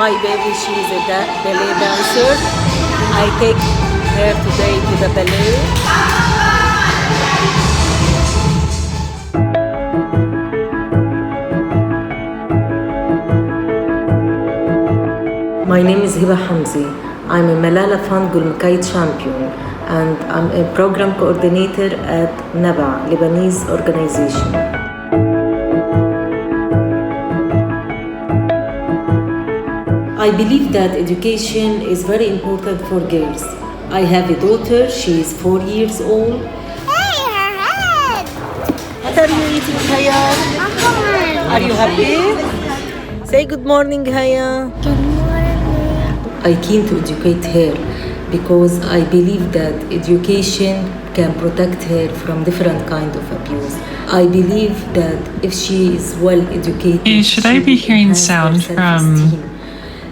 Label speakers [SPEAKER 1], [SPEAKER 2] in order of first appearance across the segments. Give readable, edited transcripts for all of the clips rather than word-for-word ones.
[SPEAKER 1] My baby, she is a ballet dancer. I take her today to the ballet. My name is Hiba Hamzi. I'm a Malala Fund Gulmkai champion, and I'm a program coordinator at NABA, Lebanese organization. I believe that education is very important for girls. I have a daughter, she is 4 years old.
[SPEAKER 2] Hey, her head!
[SPEAKER 1] What are you eating, Haya? Are you happy? Say good morning, Haya.
[SPEAKER 2] Good morning.
[SPEAKER 1] I keen to educate her because I believe that education can protect her from different kind of abuse. I believe that if she is well educated,
[SPEAKER 3] Hey, should I be hearing sound from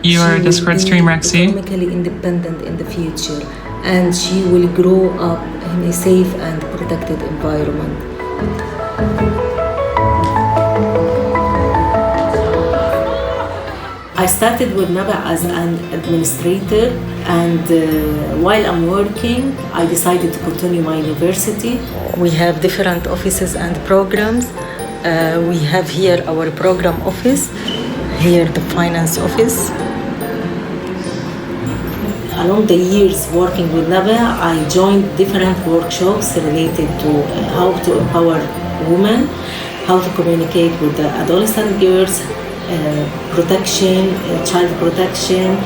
[SPEAKER 3] your Discord stream, Rexy?
[SPEAKER 1] Economically independent in the future, and she will grow up in a safe and protected environment. I started with NABA as an administrator, and while I'm working, I decided to continue my university. We have different offices and programs. We have here our program office, here the finance office. Along the years working with NABA, I joined different workshops related to how to empower women, how to communicate with the adolescent girls, protection, child protection,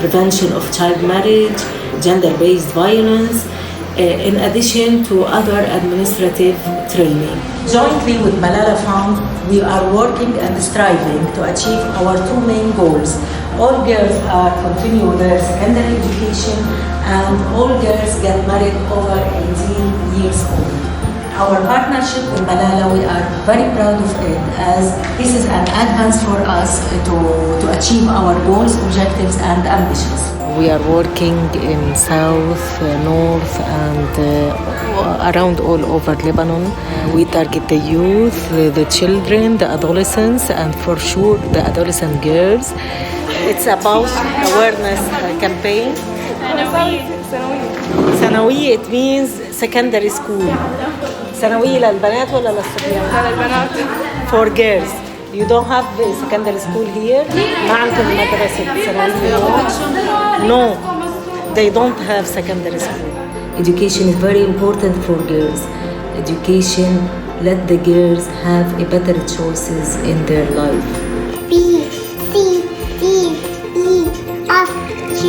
[SPEAKER 1] prevention of child marriage, gender-based violence, in addition to other administrative training. Jointly with Malala Fund, we are working and striving to achieve our two main goals. All girls are continue their secondary education, and all girls get married over 18 years old. Our partnership with Malala, we are very proud of it, as this is an advance for us to achieve our goals, objectives, and ambitions. We are working in south, north, and around all over Lebanon. We target the youth, the children, the adolescents, and for sure the adolescent girls. It's about awareness campaign. ثانوي, it means secondary school. ثانوي للبنات ولا للصبيان؟
[SPEAKER 4] للبنات.
[SPEAKER 1] For girls. You don't have secondary school here? ما عندكم مدرسة ثانوية؟ No, they don't have secondary school. Education is very important for girls. Education let the girls have a better choices in their life.
[SPEAKER 2] B, C, D, E, F, G.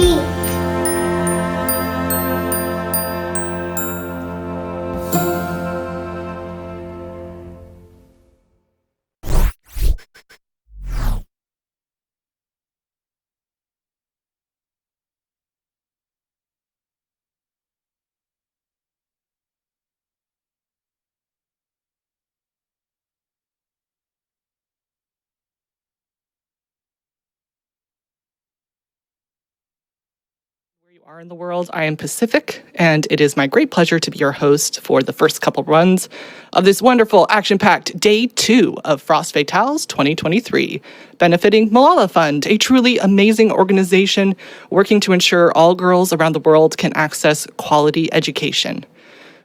[SPEAKER 4] You are in the world. I am Pacific, and it is my great pleasure to be your host for the first couple runs of this wonderful, action-packed Day 2 of Frost Fatales 2023, benefiting Malala Fund, a truly amazing organization working to ensure all girls around the world can access quality education.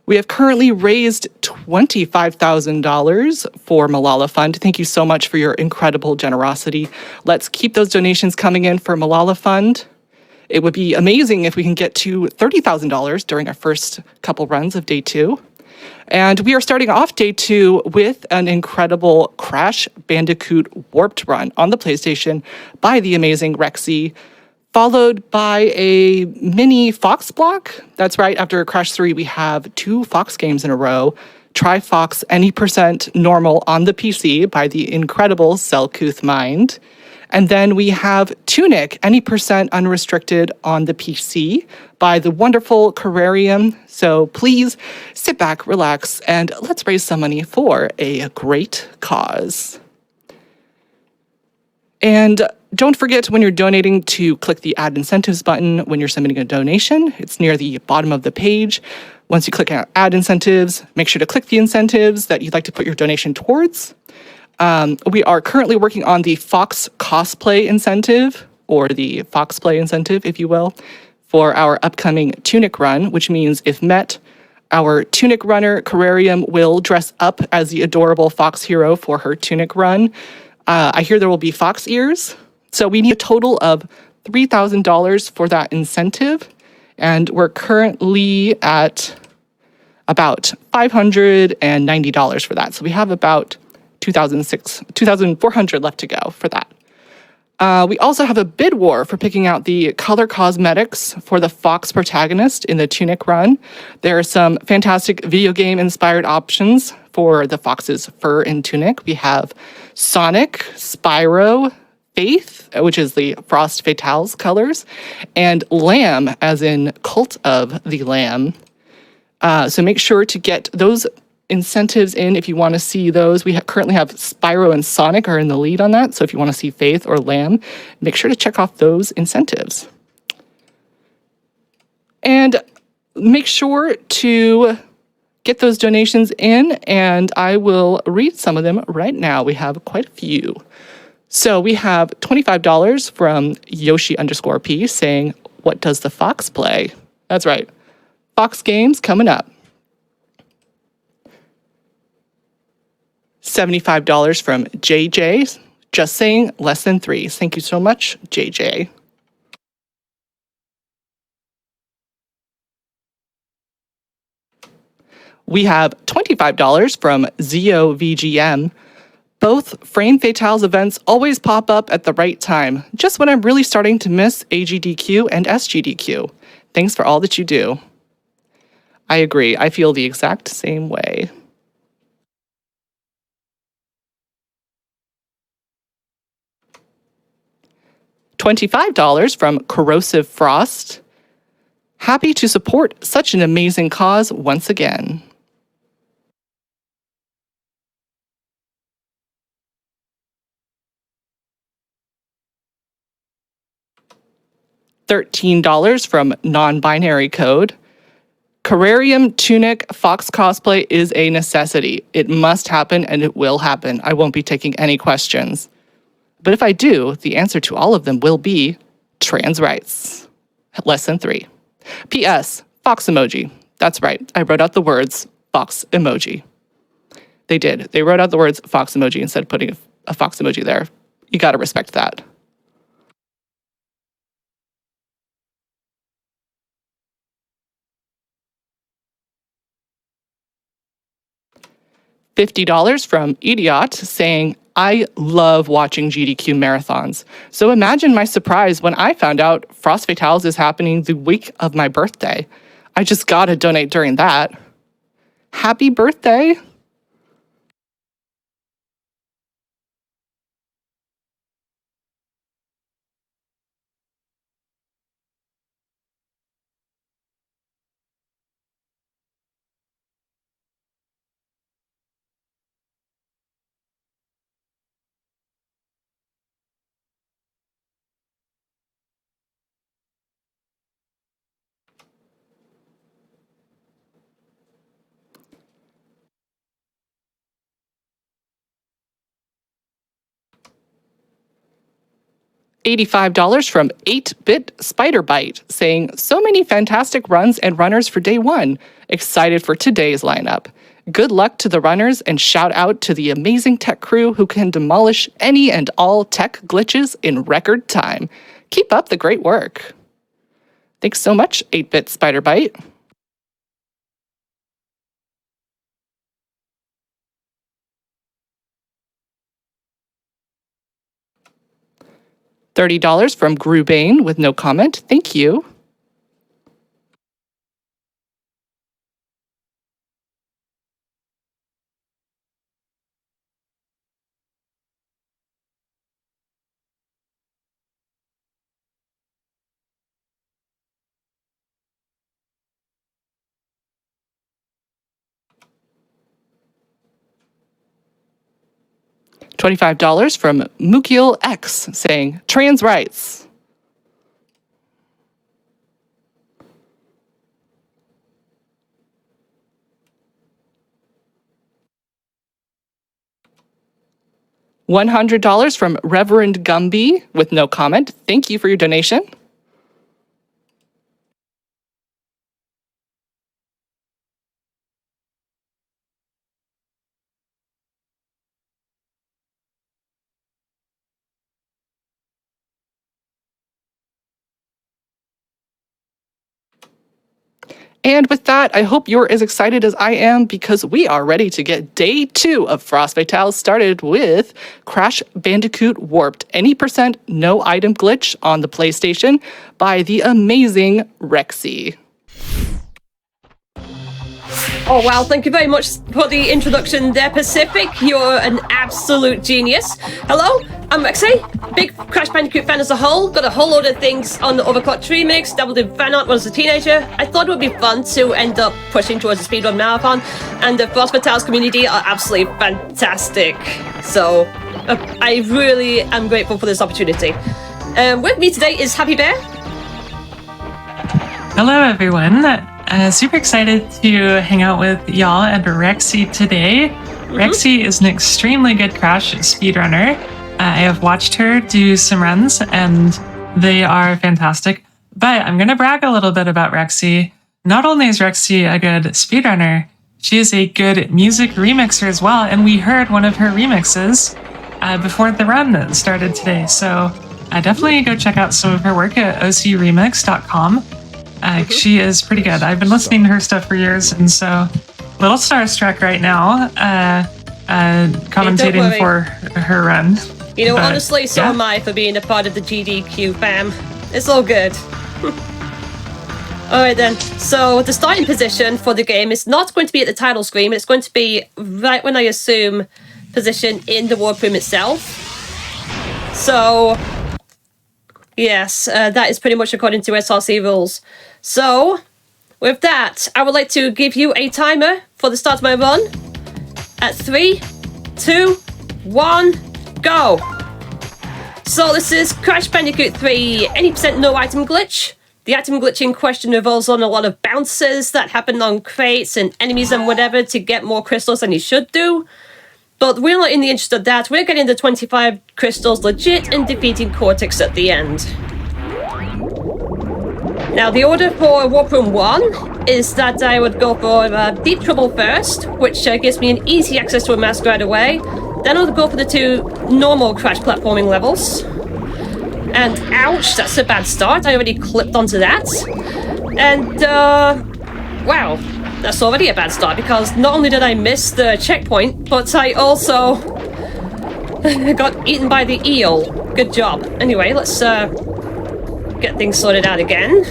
[SPEAKER 4] We have currently raised $25,000 for Malala Fund. Thank you so much for your incredible generosity. Let's keep those donations coming in for Malala Fund. It would be amazing if we can get to $30,000 during our first couple runs of Day 2. And we are starting off Day 2 with an incredible Crash Bandicoot Warped run on the PlayStation by the amazing Rexy, followed by a mini Fox block. That's right, after Crash 3, we have 2 Fox games in a row. Try Fox Any Percent Normal on the PC by the incredible Selkuth Mind. And then we have Tunic, Any Percent Unrestricted on the PC by the wonderful Carrarium. So please sit back, relax, and let's raise some money for a great cause. And don't forget when you're donating to click the Add Incentives button when you're submitting a donation. It's near the bottom of the page. Once you click Add Incentives, make sure to click the incentives that you'd like to put your donation towards. We are currently working on the Fox cosplay incentive. or the Fox Play incentive, if you will, for our upcoming Tunic run, which means if met, our Tunic runner, Carrarium, will dress up as the adorable fox hero for her Tunic run. I hear there will be fox ears. So we need a total of $3,000 for that incentive. And we're currently at about $590 for that. So we have about $2,400 left to go for that. We also have a bid war for picking out the color cosmetics for the Fox protagonist in the Tunic run. There are some fantastic video game inspired options for the Fox's fur and tunic. We have Sonic, Spyro, Faith, which is the Frost Fatales colors, and Lamb, as in Cult of the Lamb. So make sure to get those incentives in if you want to see those. We currently have Spyro and Sonic are in the lead on that. So if you want to see Faith or Lamb, make sure to check off those incentives. And make sure to get those donations in, and I will read some of them right now. We have quite a few. So we have $25 from Yoshi_P saying, "What does the Fox play?" That's right. Fox games coming up. $75 from JJ, just saying less than 3. Thank you so much, JJ. We have $25 from ZOVGM. Both Frame Fatales events always pop up at the right time, just when I'm really starting to miss AGDQ and SGDQ. Thanks for all that you do. I agree. I feel the exact same way. $25 from Corrosive Frost. Happy to support such an amazing cause once again. $13 from Non-Binary Code. Carrarium Tunic Fox cosplay is a necessity. It must happen and it will happen. I won't be taking any questions. But if I do, the answer to all of them will be trans rights. Less than 3. P.S. Fox emoji. That's right. I wrote out the words Fox emoji. They did. They wrote out the words Fox emoji instead of putting a Fox emoji there. You got to respect that. $50 from Idiot saying, "I love watching GDQ marathons. So imagine my surprise when I found out Frost Fatales is happening the week of my birthday. I just gotta donate during that. Happy birthday." $85 from 8-Bit Spider Bite saying, "So many fantastic runs and runners for day 1. Excited for today's lineup. Good luck to the runners and shout out to the amazing tech crew who can demolish any and all tech glitches in record time. Keep up the great work." Thanks so much, 8-Bit Spider Bite. $30 from Grubane with no comment. Thank you. $25 from Mukiel X saying, "Trans rights." $100 from Reverend Gumby with no comment. Thank you for your donation. And with that, I hope you're as excited as I am because we are ready to get day 2 of Frost Fatale started with Crash Bandicoot Warped. Any percent no item glitch on the PlayStation by the amazing Rexy.
[SPEAKER 5] Oh, wow. Thank you very much for the introduction there, Pacific. You're an absolute genius. Hello, I'm Rexy. Big Crash Bandicoot fan as a whole. Got a whole load of things on the Overclocked remix. Dabbled in fan art when I was a teenager. I thought it would be fun to end up pushing towards a speedrun marathon. And the Frost Fatales community are absolutely fantastic. So, I really am grateful for this opportunity. With me today is Happy Bear.
[SPEAKER 3] Hello, everyone. Super excited to hang out with y'all and Rexy today. Rexy is an extremely good Crash speedrunner. I have watched her do some runs, and they are fantastic. But I'm going to brag a little bit about Rexy. Not only is Rexy a good speedrunner, she is a good music remixer as well, and we heard one of her remixes before the run started today. So definitely go check out some of her work at ocremix.com. She is pretty good. I've been listening to her stuff for years, and so a little starstruck right now, commentating for her run.
[SPEAKER 5] You know, honestly, so am I for being a part of the GDQ fam. It's all good. Alright then, so the starting position for the game is not going to be at the title screen, it's going to be right when I assume position in the warp room itself. So, yes, that is pretty much according to SRC rules. So, with that, I would like to give you a timer for the start of my run. At 3, 2, 1, go! So this is Crash Bandicoot 3, any percent no item glitch. The item glitch in question revolves on a lot of bounces that happen on crates and enemies and whatever to get more crystals than you should do. But we're not in the interest of that, we're getting the 25 crystals legit and defeating Cortex at the end. Now, the order for Warp Room 1 is that I would go for Deep Trouble first, which gives me an easy access to a mask right away. Then I'll go for the 2 normal Crash platforming levels. And ouch, that's a bad start. I already clipped onto that. And, wow, that's already a bad start because not only did I miss the checkpoint, but I also got eaten by the eel. Good job. Anyway, let's get things sorted out again.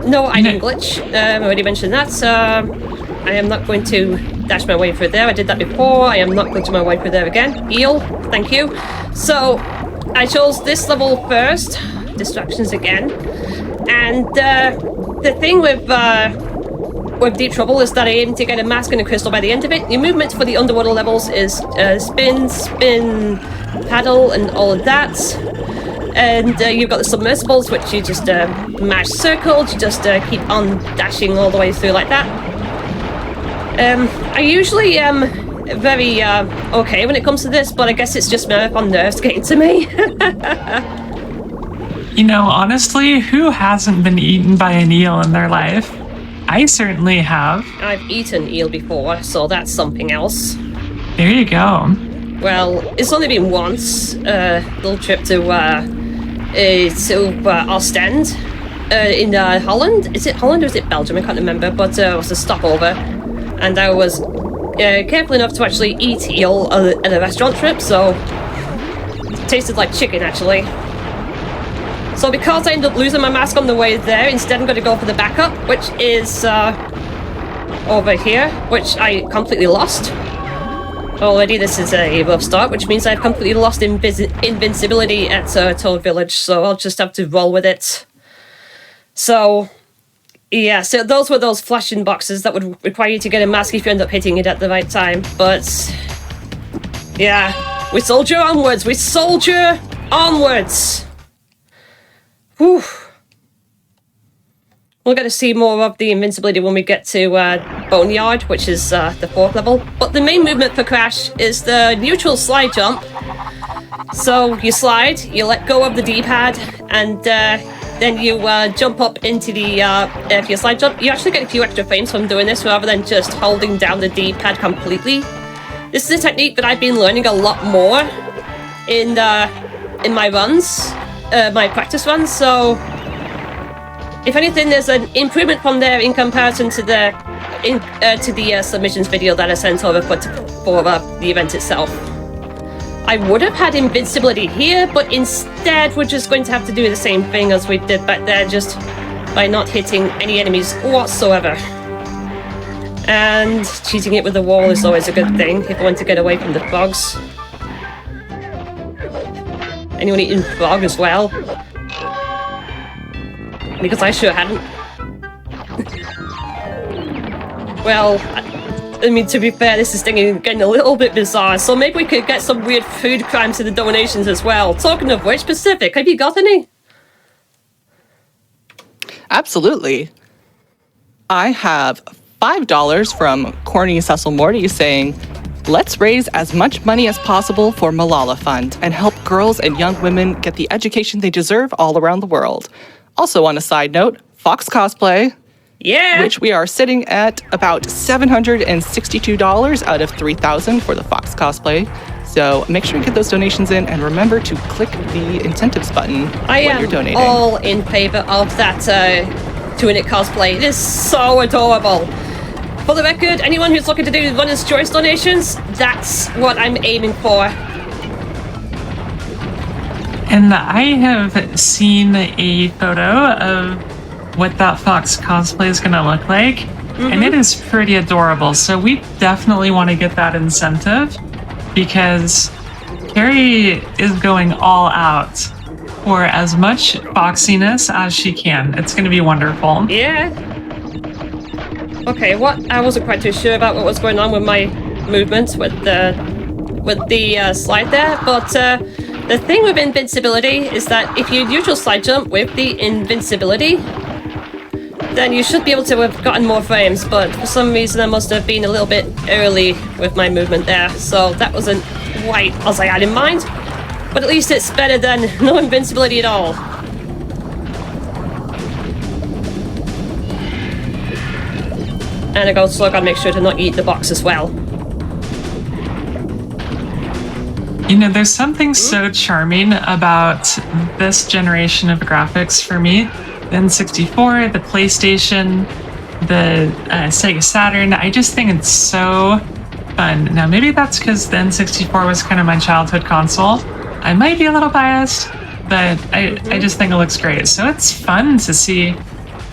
[SPEAKER 5] No item glitch. I already mentioned that. I am not going to dash my way through there. I did that before. I am not glitching my way through there again. Eel, thank you. So, I chose this level first. Distractions again. And the thing with Deep Trouble is that I aim to get a mask and a crystal by the end of it. The movement for the underwater levels is spin, spin, paddle, and all of that. And you've got the submersibles, which you just mash circles, you just keep on dashing all the way through like that. I usually am very okay when it comes to this, but I guess it's just marathon nerves getting to me.
[SPEAKER 3] You know, honestly, who hasn't been eaten by an eel in their life? I certainly have.
[SPEAKER 5] I've eaten eel before, so that's something else.
[SPEAKER 3] There you go.
[SPEAKER 5] Well, it's only been once. Little trip to Ostend in Holland. Is it Holland or is it Belgium? I can't remember, but it was a stopover. And I was careful enough to actually eat eel at a restaurant trip, so it tasted like chicken, actually. So because I ended up losing my mask on the way there, instead I'm going to go for the backup, which is over here, which I completely lost. Already this is a rough start, which means I've completely lost invincibility at Toad Village, so I'll just have to roll with it. So, yeah, so those were those flashing boxes that would require you to get a mask if you end up hitting it at the right time, but yeah, we soldier onwards, we soldier onwards! Whew. We're going to see more of the invincibility when we get to Boneyard, which is the 4th level. But the main movement for Crash is the neutral slide jump. So you slide, you let go of the D-pad, and then you jump up into the, if you slide jump, you actually get a few extra frames from doing this rather than just holding down the D-pad completely. This is a technique that I've been learning a lot more in my runs, my practice runs, so if anything, there's an improvement from there in comparison to the submissions video that I sent over for the event itself. I would have had invincibility here, but instead we're just going to have to do the same thing as we did back there, just by not hitting any enemies whatsoever. And cheating it with the wall is always a good thing if I want to get away from the frogs. Anyone eating frog as well? Because I sure hadn't. Well, I mean, to be fair, this is getting a little bit bizarre, so maybe we could get some weird food crimes to the donations as well. Talking of which, Pacific, have you got any?
[SPEAKER 4] Absolutely. I have $5 from Corny Cecil Morty saying, let's raise as much money as possible for Malala Fund and help girls and young women get the education they deserve all around the world. Also, on a side note, Fox Cosplay, which we are sitting at about $762 out of $3,000 for the Fox Cosplay. So make sure you get those donations in and remember to click the incentives button when you're donating.
[SPEAKER 5] I am all in favor of that Tunic cosplay. It is so adorable. For the record, anyone who's looking to do Runner's Choice donations, that's what I'm aiming for.
[SPEAKER 3] And I have seen a photo of what that Fox cosplay is going to look like, and it is pretty adorable. So we definitely want to get that incentive because Carrie is going all out for as much foxiness as she can. It's going to be wonderful.
[SPEAKER 5] Yeah. Okay, I wasn't quite too sure about what was going on with my movements with the slide there, but the thing with invincibility is that if you neutral slide jump with the invincibility, then you should be able to have gotten more frames, but for some reason I must have been a little bit early with my movement there, so that wasn't quite as I had in mind, but at least it's better than no invincibility at all. And I also gotta make sure to not eat the box as well.
[SPEAKER 3] You know, there's something so charming about this generation of graphics for me. The N64, the PlayStation, the Sega Saturn. I just think it's so fun. Now, maybe that's because the N64 was kind of my childhood console. I might be a little biased, but I just think it looks great. So it's fun to see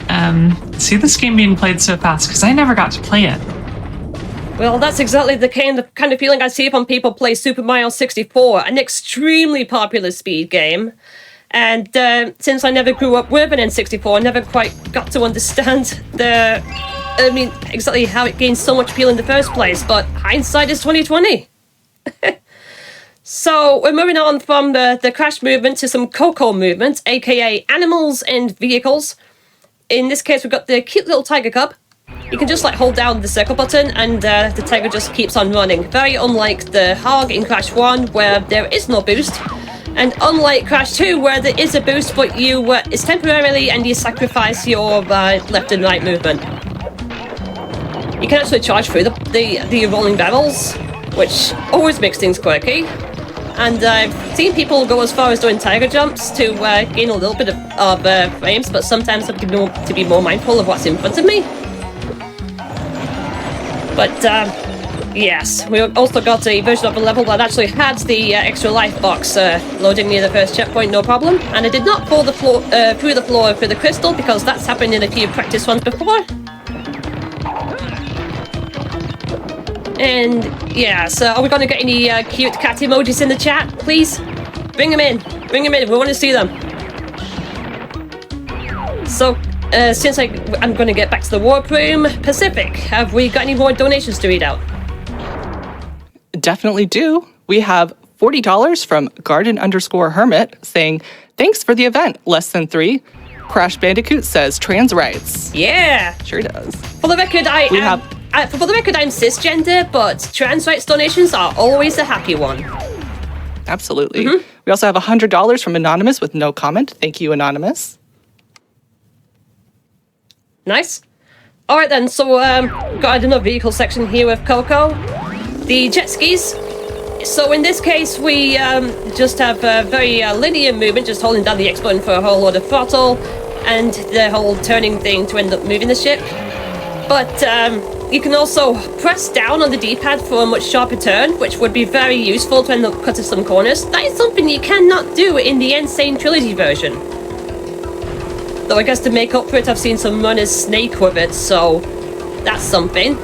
[SPEAKER 3] this game being played so fast because I never got to play it.
[SPEAKER 5] Well, that's exactly the kind of feeling I see when people play Super Mario 64, an extremely popular speed game. And since I never grew up with an N64, I never quite got to understand exactly how it gained so much appeal in the first place. But hindsight is 2020. So we're moving on from the Crash movement to some Coco movement, aka animals and vehicles. In this case, we've got the cute little tiger cub. You can just hold down the circle button and the tiger just keeps on running. Very unlike the hog in Crash 1 where there is no boost. And unlike Crash 2 where there is a boost but it's temporarily and you sacrifice your left and right movement. You can actually charge through the rolling barrels, which always makes things quirky. And I've seen people go as far as doing tiger jumps to gain a little bit of frames, but sometimes I have to be more mindful of what's in front of me. But yes, we also got a version of the level that actually had the extra life box loading near the first checkpoint, no problem. And I did not fall through the floor for the crystal because that's happened in a few practice ones before. And yeah, so are we going to get any cute cat emojis in the chat, please? Bring them in, we want to see them. So, since I'm going to get back to the warp room, Pacific, have we got any more donations to read out?
[SPEAKER 4] Definitely do. We have $40 from Garden_Hermit saying, thanks for the event, less than 3. Crash Bandicoot says trans rights.
[SPEAKER 5] Yeah.
[SPEAKER 4] Sure does.
[SPEAKER 5] For the record, for the record, I'm cisgender, but trans rights donations are always a happy one.
[SPEAKER 4] Absolutely. We also have $100 from Anonymous with no comment. Thank you, Anonymous.
[SPEAKER 5] Nice. All right then. So got another vehicle section here with Coco. The jet skis. So in this case, we just have a very linear movement, just holding down the X button for a whole lot of throttle, and the whole turning thing to end up moving the ship. But you can also press down on the D-pad for a much sharper turn, which would be very useful to end up cutting some corners. That is something you cannot do in the Insane Trilogy version. Though I guess to make up for it, I've seen some runners snake with it, so that's something.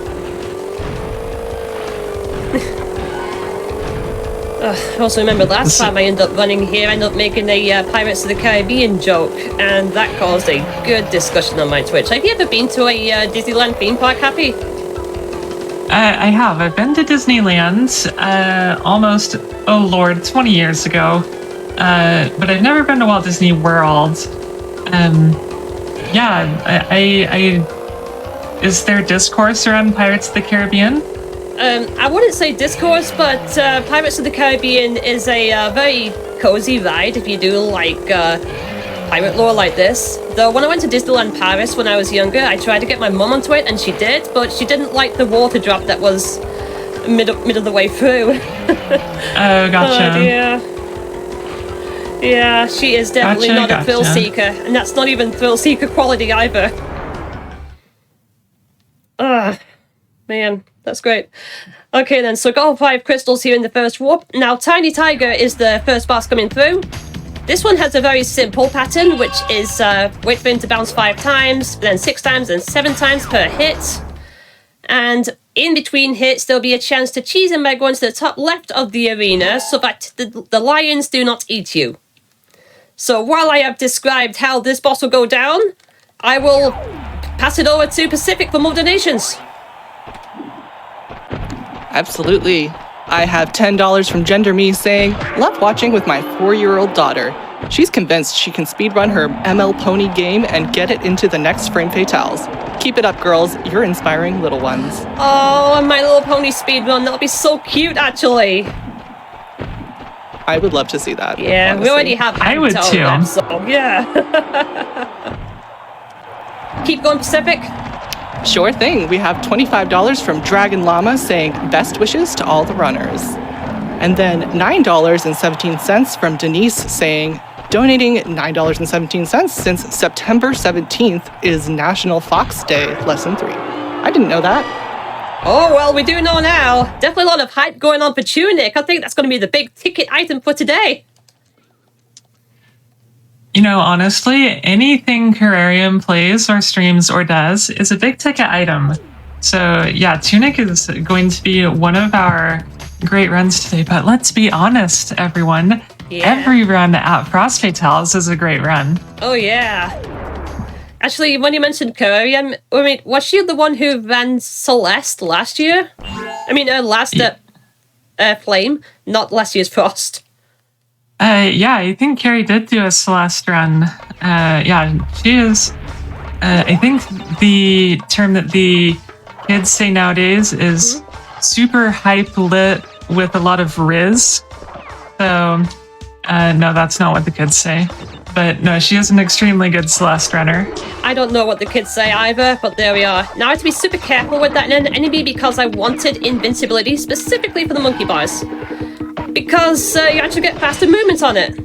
[SPEAKER 5] I also remember last time I ended up running here, I ended up making a Pirates of the Caribbean joke, and that caused a good discussion on my Twitch. Have you ever been to a Disneyland theme park, Happy?
[SPEAKER 3] I have. I've been to Disneyland almost, oh lord, 20 years ago. But I've never been to Walt Disney World. Is there discourse around Pirates of the Caribbean?
[SPEAKER 5] I wouldn't say discourse, but Pirates of the Caribbean is a very cozy ride if you do like pirate lore like this. Though when I went to Disneyland Paris when I was younger, I tried to get my mum onto it, and she did, but she didn't like the water drop that was mid of the way through.
[SPEAKER 3] Oh, gotcha.
[SPEAKER 5] Oh dear. Yeah, she is definitely not a thrill seeker, and that's not even thrill seeker quality either. Ugh, man. That's great. Okay then, so got all 5 crystals here in the first warp. Now Tiny Tiger is the first boss coming through. This one has a very simple pattern, which is wait for him to bounce 5 times, then 6 times, and 7 times per hit. And in between hits, there'll be a chance to cheese him by going to the top left of the arena so that the lions do not eat you. So while I have described how this boss will go down, I will pass it over to Pacific for more donations.
[SPEAKER 4] Absolutely. I have $10 from Gender Me saying, love watching with my 4-year-old daughter. She's convinced she can speedrun her ML Pony game and get it into the next frame fatales. Keep it up, girls. You're inspiring little ones.
[SPEAKER 5] Oh, my little pony speedrun. That'll be so cute, actually.
[SPEAKER 4] I would love to see that.
[SPEAKER 5] Yeah,
[SPEAKER 4] honestly.
[SPEAKER 5] we already have.
[SPEAKER 3] I would too.
[SPEAKER 5] Them, so yeah. Keep going, Pacific.
[SPEAKER 4] Sure thing. We have $25 from Dragon Llama saying best wishes to all the runners. And then $9.17 from Denise saying donating $9.17 since September 17th is National Fox Day, Lesson 3. I didn't know that.
[SPEAKER 5] Oh, well, we do know now. Definitely a lot of hype going on for Tunic. I think that's going to be the big ticket item for today.
[SPEAKER 3] You know, honestly, anything Terrarium plays or streams or does is a big ticket item. So yeah, Tunic is going to be one of our great runs today. But let's be honest, everyone. Yeah. Every run at Frost Fatales is a great run. Oh
[SPEAKER 5] yeah. Actually, when you mentioned Terrarium, I mean, was she the one who ran Celeste last year? I mean, last Flame, not last year's Frost.
[SPEAKER 3] Yeah, I think Carrie did do a Celeste run. Yeah, she is. I think the term that the kids say nowadays is super hype lit with a lot of riz. So, no, that's not what the kids say. But no, she is an extremely good Celeste runner.
[SPEAKER 5] I don't know what the kids say either, but there we are. Now I have to be super careful with that enemy because I wanted invincibility specifically for the monkey bars. Because you actually get faster movement on it.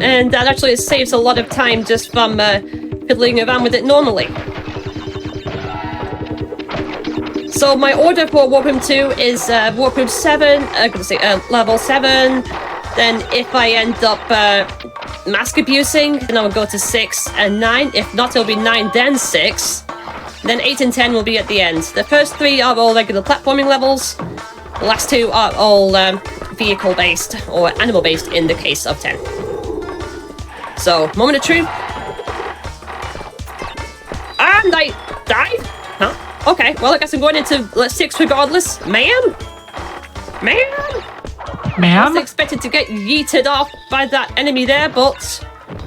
[SPEAKER 5] And that actually saves a lot of time just from fiddling around with it normally. So my order for Warp Room 2 is Warp Room 7, level 7. Then if I end up mask abusing, then I will go to 6 and 9. If not, it'll be 9 then 6. Then 8 and 10 will be at the end. The first 3 are all regular platforming levels. The last 2 are all vehicle-based or animal-based in the case of 10. So, moment of truth. And I died? Huh? Okay, well I guess I'm going into 6 regardless. Man!
[SPEAKER 3] Ma'am?
[SPEAKER 5] expected to get yeeted off by that enemy there, but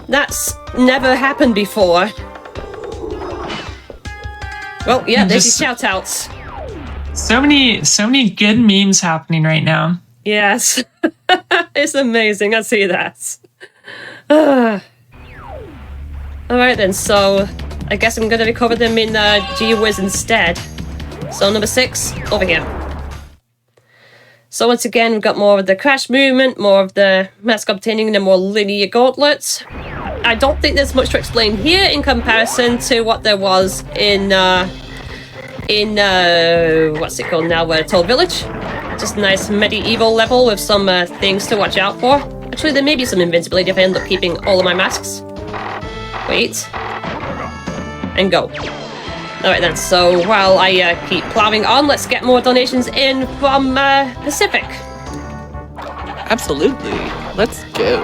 [SPEAKER 5] that's never happened before. Well, yeah, there's your shout-outs.
[SPEAKER 3] So many good memes happening right now.
[SPEAKER 5] Yes. It's amazing, I see that. Alright then, so I guess I'm gonna recover them in Gee-Whiz instead. So number 6, over here. So once again, we've got more of the crash movement, more of the mask obtaining the more linear gauntlets. I don't think there's much to explain here in comparison to what there was in what's it called now, Toll Village. Just a nice medieval level with some things to watch out for. Actually, there may be some invincibility if I end up keeping all of my masks. Wait. And go. Alright then, so while I keep plowing on, let's get more donations in from Pacific.
[SPEAKER 4] Absolutely. Let's go.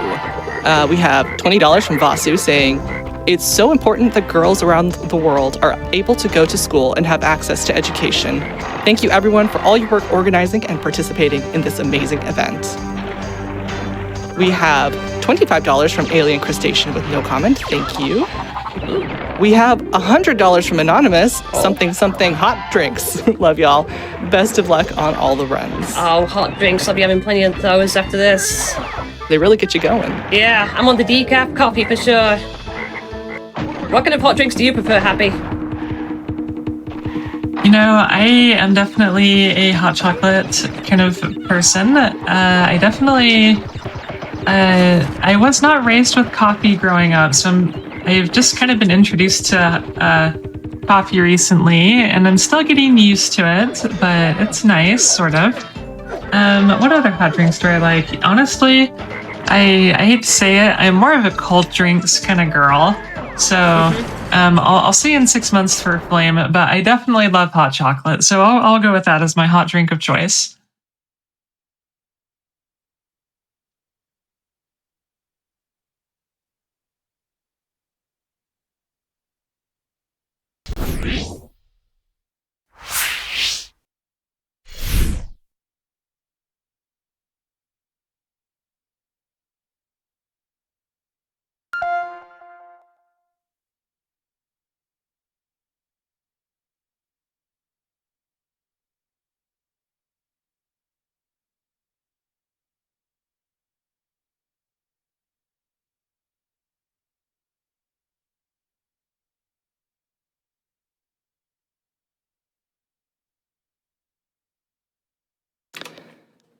[SPEAKER 4] We have $20 from Vasu saying, "It's so important that girls around the world are able to go to school and have access to education. Thank you everyone for all your work organizing and participating in this amazing event." We have $25 from Alien Crustacean with no comment. Thank you. We have $100 from Anonymous. Something hot drinks. Love y'all. Best of luck on all the runs.
[SPEAKER 5] Oh, hot drinks. I'll be having plenty of those after this.
[SPEAKER 4] They really get you going.
[SPEAKER 5] Yeah, I'm on the decaf coffee for sure. What kind of hot drinks do you prefer, Happy?
[SPEAKER 3] You know, I am definitely a hot chocolate kind of person. I was not raised with coffee growing up, so I've just kind of been introduced to coffee recently, and I'm still getting used to it, but it's nice, sort of. What other hot drinks do I like? Honestly, I hate to say it, I'm more of a cold drinks kind of girl. So I'll see you in 6 months for Flame, but I definitely love hot chocolate, so I'll go with that as my hot drink of choice.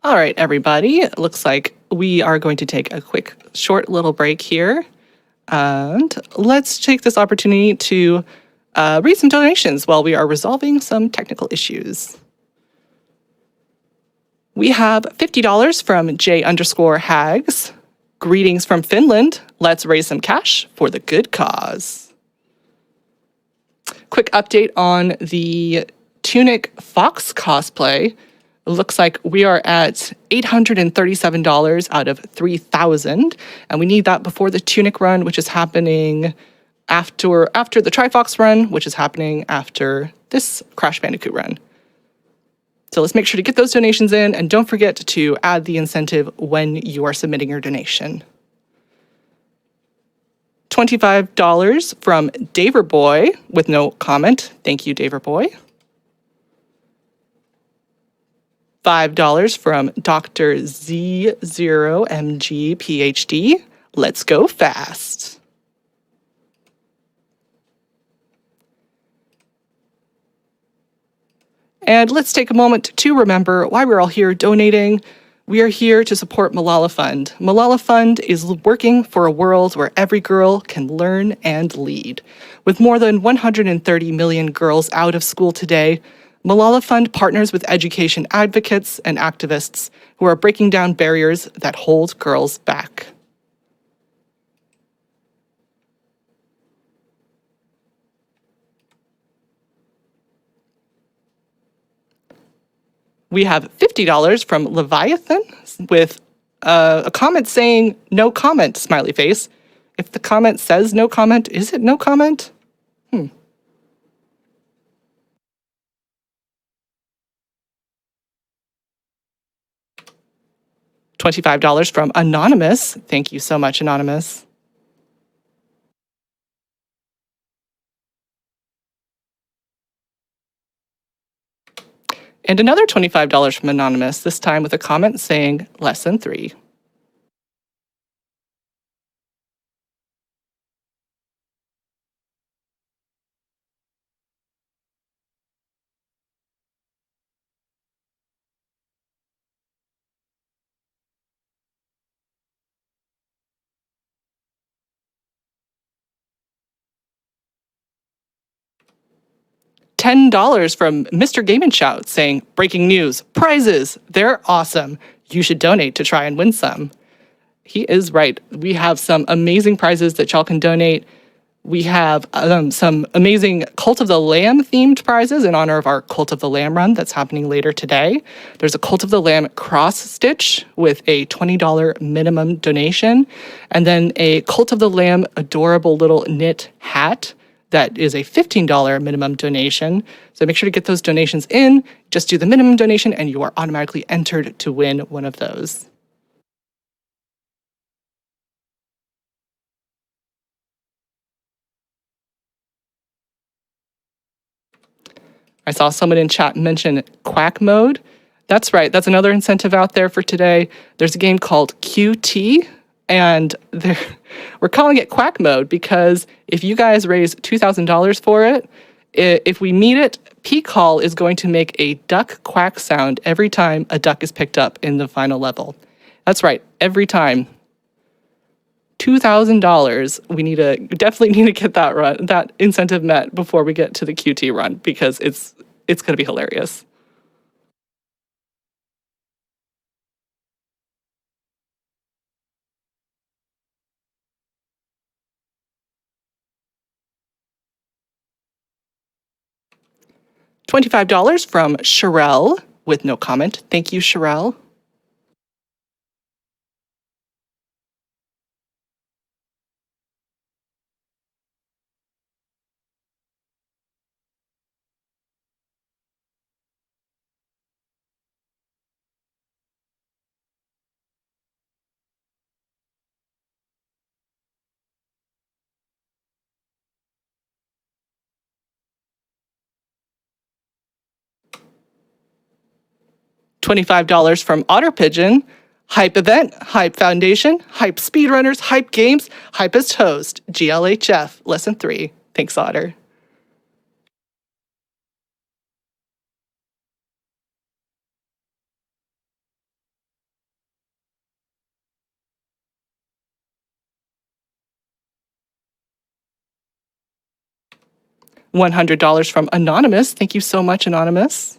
[SPEAKER 4] All right, everybody. It looks like we are going to take a quick, short little break here. And let's take this opportunity to read some donations while we are resolving some technical issues. We have $50 from J_Hags. Greetings from Finland. Let's raise some cash for the good cause. Quick update on the Tunic Fox cosplay. It looks like we are at $837 out of $3,000, and we need that before the Tunic run, which is happening after the Trifox run, which is happening after this Crash Bandicoot run. So let's make sure to get those donations in, and don't forget to add the incentive when you are submitting your donation. $25 from Daverboy with no comment. Thank you, Daverboy. $5 from Dr. Z0MG PhD. Let's go fast. And let's take a moment to remember why we're all here donating. We are here to support Malala Fund. Malala Fund is working for a world where every girl can learn and lead. With more than 130 million girls out of school today, Malala Fund partners with education advocates and activists who are breaking down barriers that hold girls back. We have $50 from Leviathan with a comment saying no comment, smiley face. If the comment says no comment, is it no comment? $25 from Anonymous. Thank you so much, Anonymous. And another $25 from Anonymous, this time with a comment saying Lesson 3. $10 from Mr. Game & Shout saying, breaking news, prizes, they're awesome. You should donate to try and win some. He is right. We have some amazing prizes that y'all can donate. We have some amazing Cult of the Lamb themed prizes in honor of our Cult of the Lamb run that's happening later today. There's a Cult of the Lamb cross stitch with a $20 minimum donation, and then a Cult of the Lamb adorable little knit hat that is a $15 minimum donation. So make sure to get those donations in. Just do the minimum donation and you are automatically entered to win one of those. I saw someone in chat mention Quack Mode. That's right. That's another incentive out there for today. There's a game called QT, and we're calling it Quack Mode because if you guys raise $2,000 for it, if we meet it, P-Call is going to make a duck quack sound every time a duck is picked up in the final level. That's right. Every time. $2,000. We definitely need to get that incentive met before we get to the QT run because it's going to be hilarious. $25 from Sherelle with no comment. Thank you, Sherelle. $25 from Otter Pigeon. Hype event, Hype Foundation, Hype Speedrunners, Hype Games, Hypest host, GLHF, Lesson 3. Thanks, Otter. $100 from Anonymous. Thank you so much, Anonymous.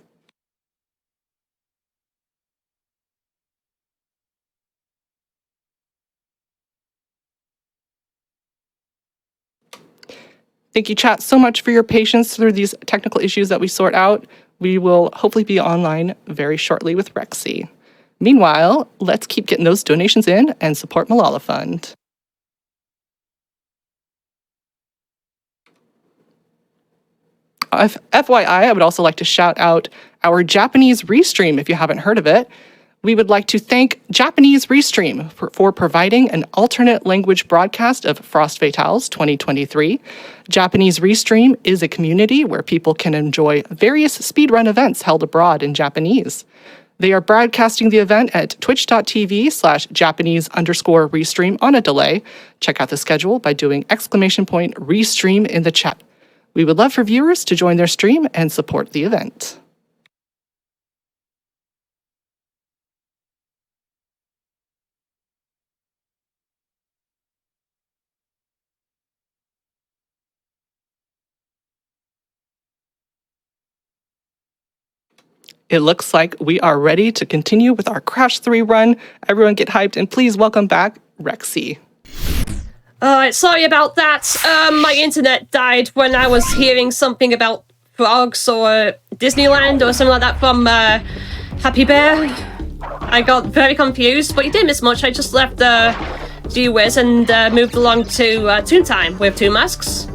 [SPEAKER 4] Thank you, chat, so much for your patience through these technical issues that we sort out. We will hopefully be online very shortly with Rexy. Meanwhile, let's keep getting those donations in and support Malala Fund. FYI, I would also like to shout out our Japanese Restream if you haven't heard of it. We would like to thank Japanese Restream for providing an alternate language broadcast of Frost Fatales 2023. Japanese Restream is a community where people can enjoy various speedrun events held abroad in Japanese. They are broadcasting the event at twitch.tv/Japanese_Restream on a delay. Check out the schedule by doing !Restream in the chat. We would love for viewers to join their stream and support the event. It looks like we are ready to continue with our Crash 3 run. Everyone get hyped and please welcome back Rexy.
[SPEAKER 5] Alright, sorry about that. My internet died when I was hearing something about frogs or Disneyland or something like that from Happy Bear. I got very confused, but you didn't miss much. I just left G-Wiz and moved along to Toon Time with two masks.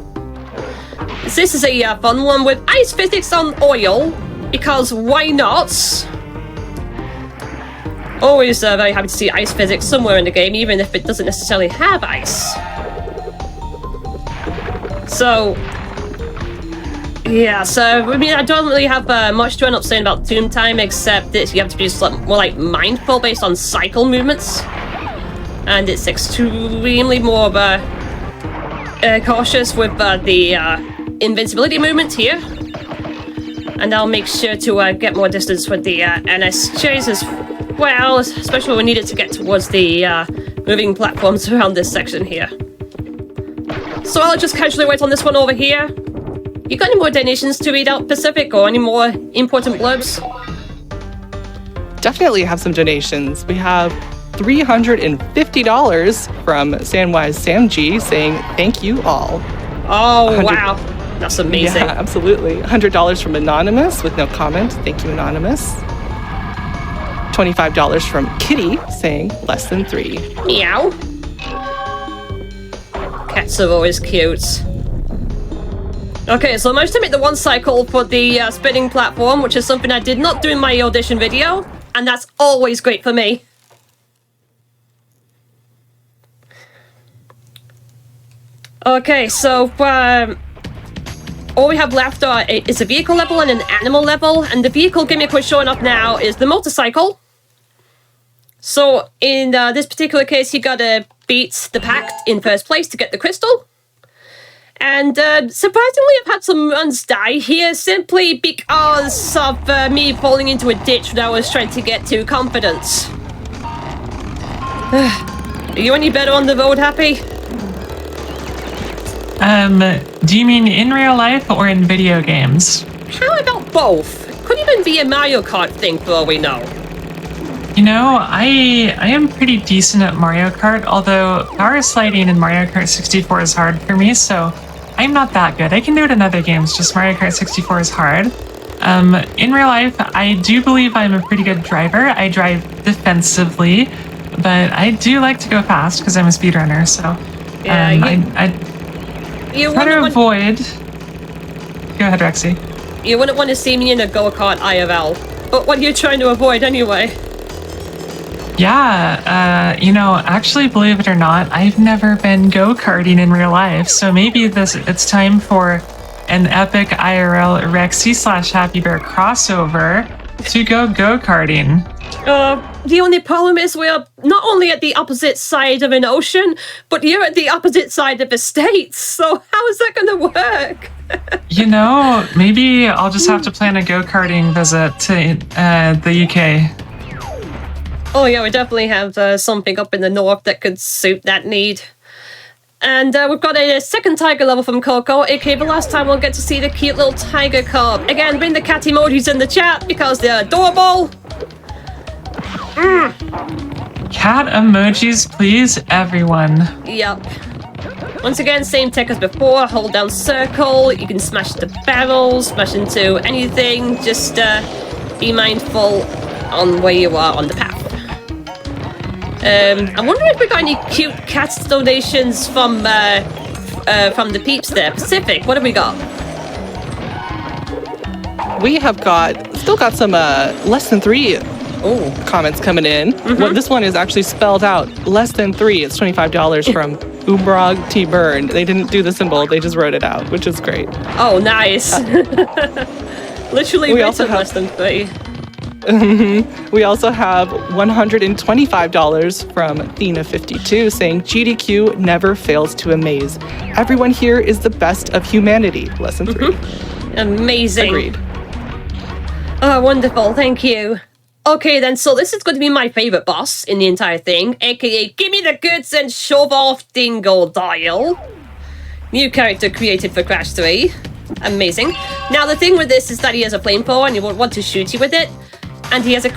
[SPEAKER 5] This is a fun one with ice physics on oil. Because why not? Always very happy to see ice physics somewhere in the game, even if it doesn't necessarily have ice. So, yeah, so, I mean, I don't really have much to end up saying about Tomb Time, except that you have to be just, more like mindful based on cycle movements. And it's extremely more cautious with the invincibility movement here. And I'll make sure to get more distance with the NSJs as well, especially when we need it to get towards the moving platforms around this section here. So I'll just casually wait on this one over here. You got any more donations to read out, Pacific, or any more important blurbs?
[SPEAKER 4] Definitely have some donations. We have $350 from Samwise Sam G saying thank you all.
[SPEAKER 5] Oh, wow. That's amazing.
[SPEAKER 4] Yeah, absolutely. $100 from Anonymous with no comment. Thank you, Anonymous. $25 from Kitty saying less than 3.
[SPEAKER 5] Meow. Cats are always cute. Okay, so I managed to make the one cycle for the spinning platform, which is something I did not do in my audition video, and that's always great for me. Okay, so all we have left is a vehicle level and an animal level, and the vehicle gimmick we're showing up now is the motorcycle. So in this particular case, you gotta beat the pack in first place to get the crystal. And surprisingly, I've had some runs die here simply because of me falling into a ditch when I was trying to get to confidence. Are you any better on the road, Happy?
[SPEAKER 3] Do you mean in real life or in video games?
[SPEAKER 5] How about both? Could even be a Mario Kart thing for all we know.
[SPEAKER 3] You know, I am pretty decent at Mario Kart, although power sliding in Mario Kart 64 is hard for me, so I'm not that good. I can do it in other games, just Mario Kart 64 is hard. In real life, I do believe I'm a pretty good driver. I drive defensively, but I do like to go fast because I'm a speedrunner, so
[SPEAKER 5] Yeah,
[SPEAKER 3] I try to avoid... Go ahead, Rexy.
[SPEAKER 5] You wouldn't want to see me in a go-kart IRL. But what are you trying to avoid anyway?
[SPEAKER 3] Yeah, you know, actually, believe it or not, I've never been go-karting in real life, so maybe it's time for an epic IRL Rexy / Happy Bear crossover to go-karting.
[SPEAKER 5] The only problem is we're not only at the opposite side of an ocean, but you're at the opposite side of the states, so how is that going to work?
[SPEAKER 3] You know, maybe I'll just have to plan a go-karting visit to the UK.
[SPEAKER 5] Oh yeah, we definitely have something up in the north that could suit that need. And we've got a second tiger level from Coco, aka the last time we'll get to see the cute little tiger cub. Again, bring the cat emojis in the chat because they're adorable.
[SPEAKER 3] Cat emojis, please, everyone.
[SPEAKER 5] Yep. Once again, same tech as before, hold down circle, you can smash the barrels, smash into anything, just be mindful on where you are on the path. I wonder if we got any cute cat donations from the peeps there. Pacific, what have we got?
[SPEAKER 4] We have still got some less than 3 comments coming in. Well, this one is actually spelled out less than 3. It's $25 from Umbrog T. Burn. They didn't do the symbol, they just wrote it out, which is great.
[SPEAKER 5] Oh, nice. Literally written less than 3.
[SPEAKER 4] We also have $125 from Thena52 saying GDQ never fails to amaze. Everyone here is the best of humanity. Lesson 3.
[SPEAKER 5] Amazing.
[SPEAKER 4] Agreed.
[SPEAKER 5] Oh, wonderful. Thank you. Okay, then, so this is going to be my favorite boss in the entire thing, aka give me the goods and shove off Dingle Dial. New character created for Crash 3. Amazing. Now, the thing with this is that he has a flamethrower and he won't want to shoot you with it. And he has a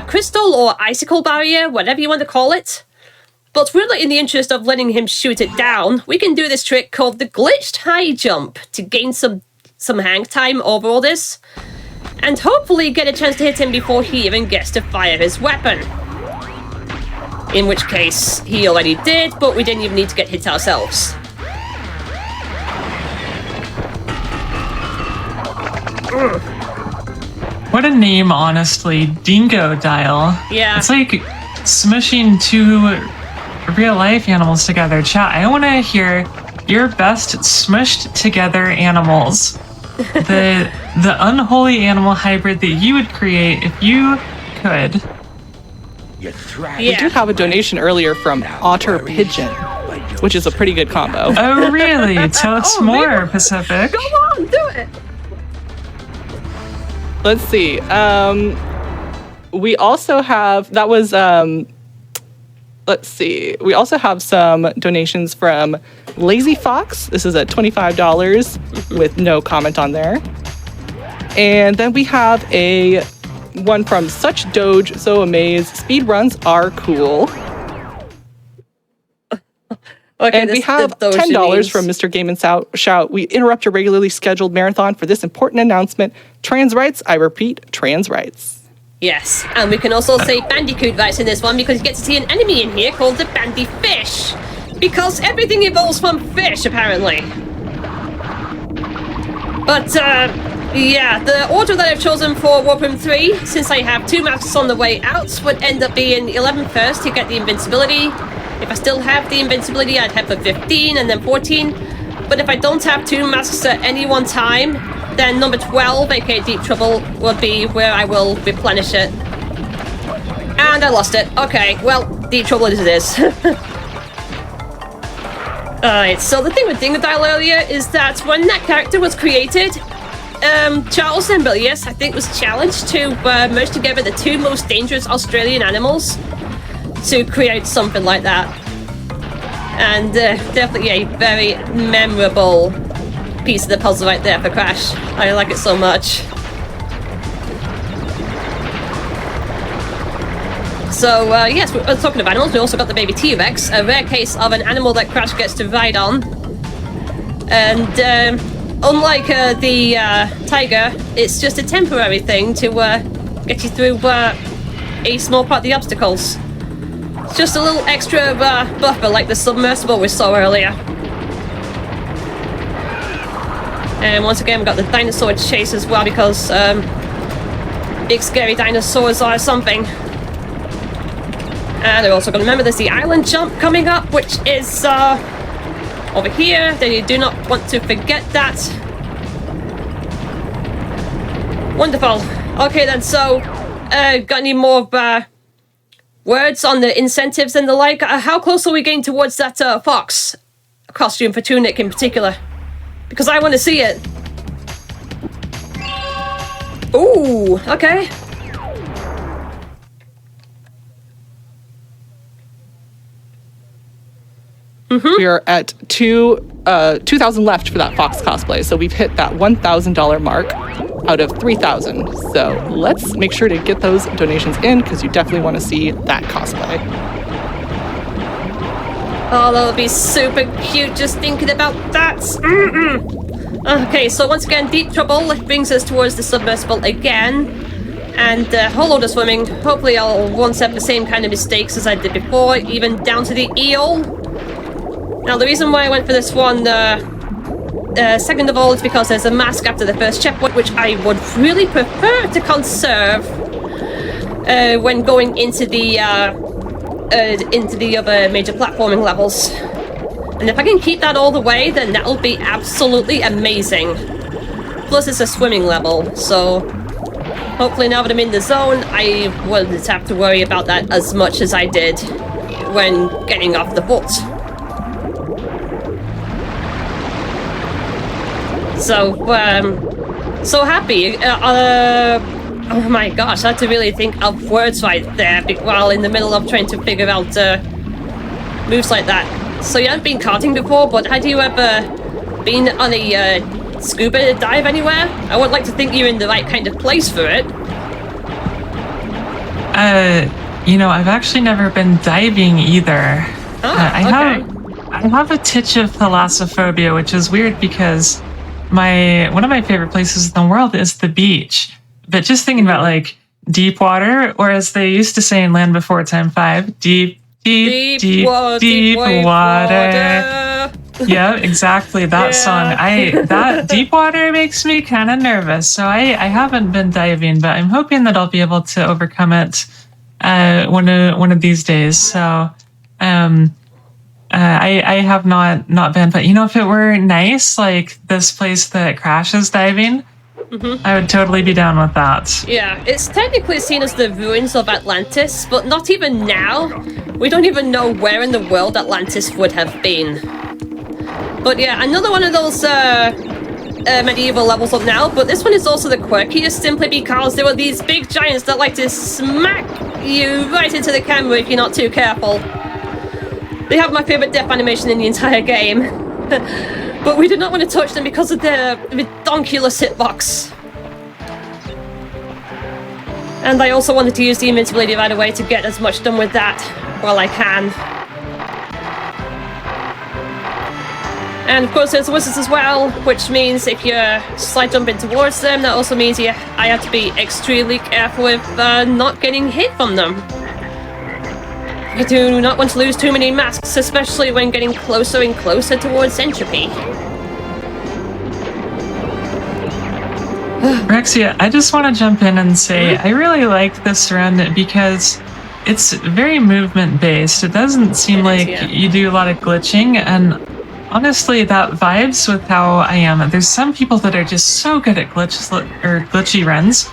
[SPEAKER 5] crystal or icicle barrier, whatever you want to call it. But really, in the interest of letting him shoot it down, we can do this trick called the glitched high jump to gain some hang time over all this. And hopefully get a chance to hit him before he even gets to fire his weapon. In which case, he already did, but we didn't even need to get hit ourselves.
[SPEAKER 3] what a name, honestly. Dingo Dial.
[SPEAKER 5] Yeah.
[SPEAKER 3] It's like smushing two real-life animals together. Chat, I want to hear your best smushed together animals. The unholy animal hybrid that you would create if you could.
[SPEAKER 4] We did have a donation earlier from Otter Pigeon, which is a pretty good combo.
[SPEAKER 3] Oh, really? Tell us more, Pacific.
[SPEAKER 5] Go on, do it.
[SPEAKER 4] Let's see. We also have, that was, let's see. We also have some donations from Lazy Fox. This is at $25 with no comment on there. And then we have one from Such Doge, So Amazed. Speed runs are cool.
[SPEAKER 5] Okay,
[SPEAKER 4] And we have $10 from Mr. Game and Shout. We interrupt a regularly scheduled marathon for this important announcement. Trans rights, I repeat, trans rights.
[SPEAKER 5] Yes, and we can also say Bandicoot rights in this one because you get to see an enemy in here called the Bandy Fish. Because everything evolves from fish, apparently. But, yeah, the order that I've chosen for Warp Room 3, since I have 2 masks on the way out, would end up being 11 first to get the invincibility. If I still have the invincibility, I'd head for 15 and then 14. But if I don't have 2 masks at any one time, then number 12, aka Deep Trouble, will be where I will replenish it. And I lost it. Okay, well, Deep Trouble as it is. Alright, so the thing with Dingo Dial earlier is that when that character was created, Charles Embellius, I think, was challenged to merge together the 2 most dangerous Australian animals to create something like that. And definitely a very memorable piece of the puzzle right there for Crash. I like it so much. So, yes, we're talking of animals. We also got the baby T-Rex, a rare case of an animal that Crash gets to ride on. And unlike the tiger, it's just a temporary thing to get you through a small part of the obstacles. It's just a little extra buffer like the submersible we saw earlier. And once again, we've got the dinosaur chase as well because big scary dinosaurs are something. And they're also going to remember there's the island jump coming up, which is over here. They do not want to forget that. Wonderful. Okay then, so got any more words on the incentives and the like? How close are we getting towards that fox costume for Tunic in particular? Because I want to see it. Ooh, okay.
[SPEAKER 4] We are at 2,000 left for that Fox cosplay, so we've hit that $1,000 mark out of 3,000. So let's make sure to get those donations in because you definitely want to see that cosplay.
[SPEAKER 5] Oh, that would be super cute just thinking about that. Okay, so once again, Deep Trouble brings us towards the submersible again. And a whole load of swimming. Hopefully I'll won't have the same kind of mistakes as I did before, even down to the eel. Now, the reason why I went for this one, second of all, is because there's a mask after the first checkpoint, which I would really prefer to conserve when going into the other major platforming levels. And if I can keep that all the way, then that'll be absolutely amazing. Plus, it's a swimming level, so hopefully now that I'm in the zone, I wouldn't have to worry about that as much as I did when getting off the boat. So, so happy. Oh my gosh, I had to really think of words right there while in the middle of trying to figure out moves like that. So you haven't been karting before, but had you ever been on a scuba dive anywhere? I would like to think you're in the right kind of place for it.
[SPEAKER 3] You know, I've actually never been diving either.
[SPEAKER 5] Oh,
[SPEAKER 3] I have a titch of thalassophobia, which is weird because one of my favorite places in the world is the beach. But just thinking about like deep water, or as they used to say in Land Before Time 5, deep water. Yeah, exactly. That song. That Deepwater makes me kind of nervous. So I haven't been diving, but I'm hoping that I'll be able to overcome it one of these days. So I have not been, but if it were nice, like this place that crashes diving, I would totally be down with that.
[SPEAKER 5] Yeah, it's technically seen as the ruins of Atlantis, but not even now. We don't even know where in the world Atlantis would have been. But yeah, another one of those medieval levels up now, but this one is also the quirkiest simply because there are these big giants that like to smack you right into the camera if you're not too careful. They have my favourite death animation in the entire game. But we did not want to touch them because of their redonkulous hitbox. And I also wanted to use the invincibility right away to get as much done with that while I can. And of course there's wizards as well, which means if you're slide jumping towards them, that also means I have to be extremely careful with not getting hit from them. I do not want to lose too many masks, especially when getting closer and closer towards entropy.
[SPEAKER 3] Rexy, I just want to jump in and say I really like this run because it's very movement based. It doesn't seem like you do a lot of glitching, and honestly, that vibes with how I am. There's some people that are just so good at glitchy runs,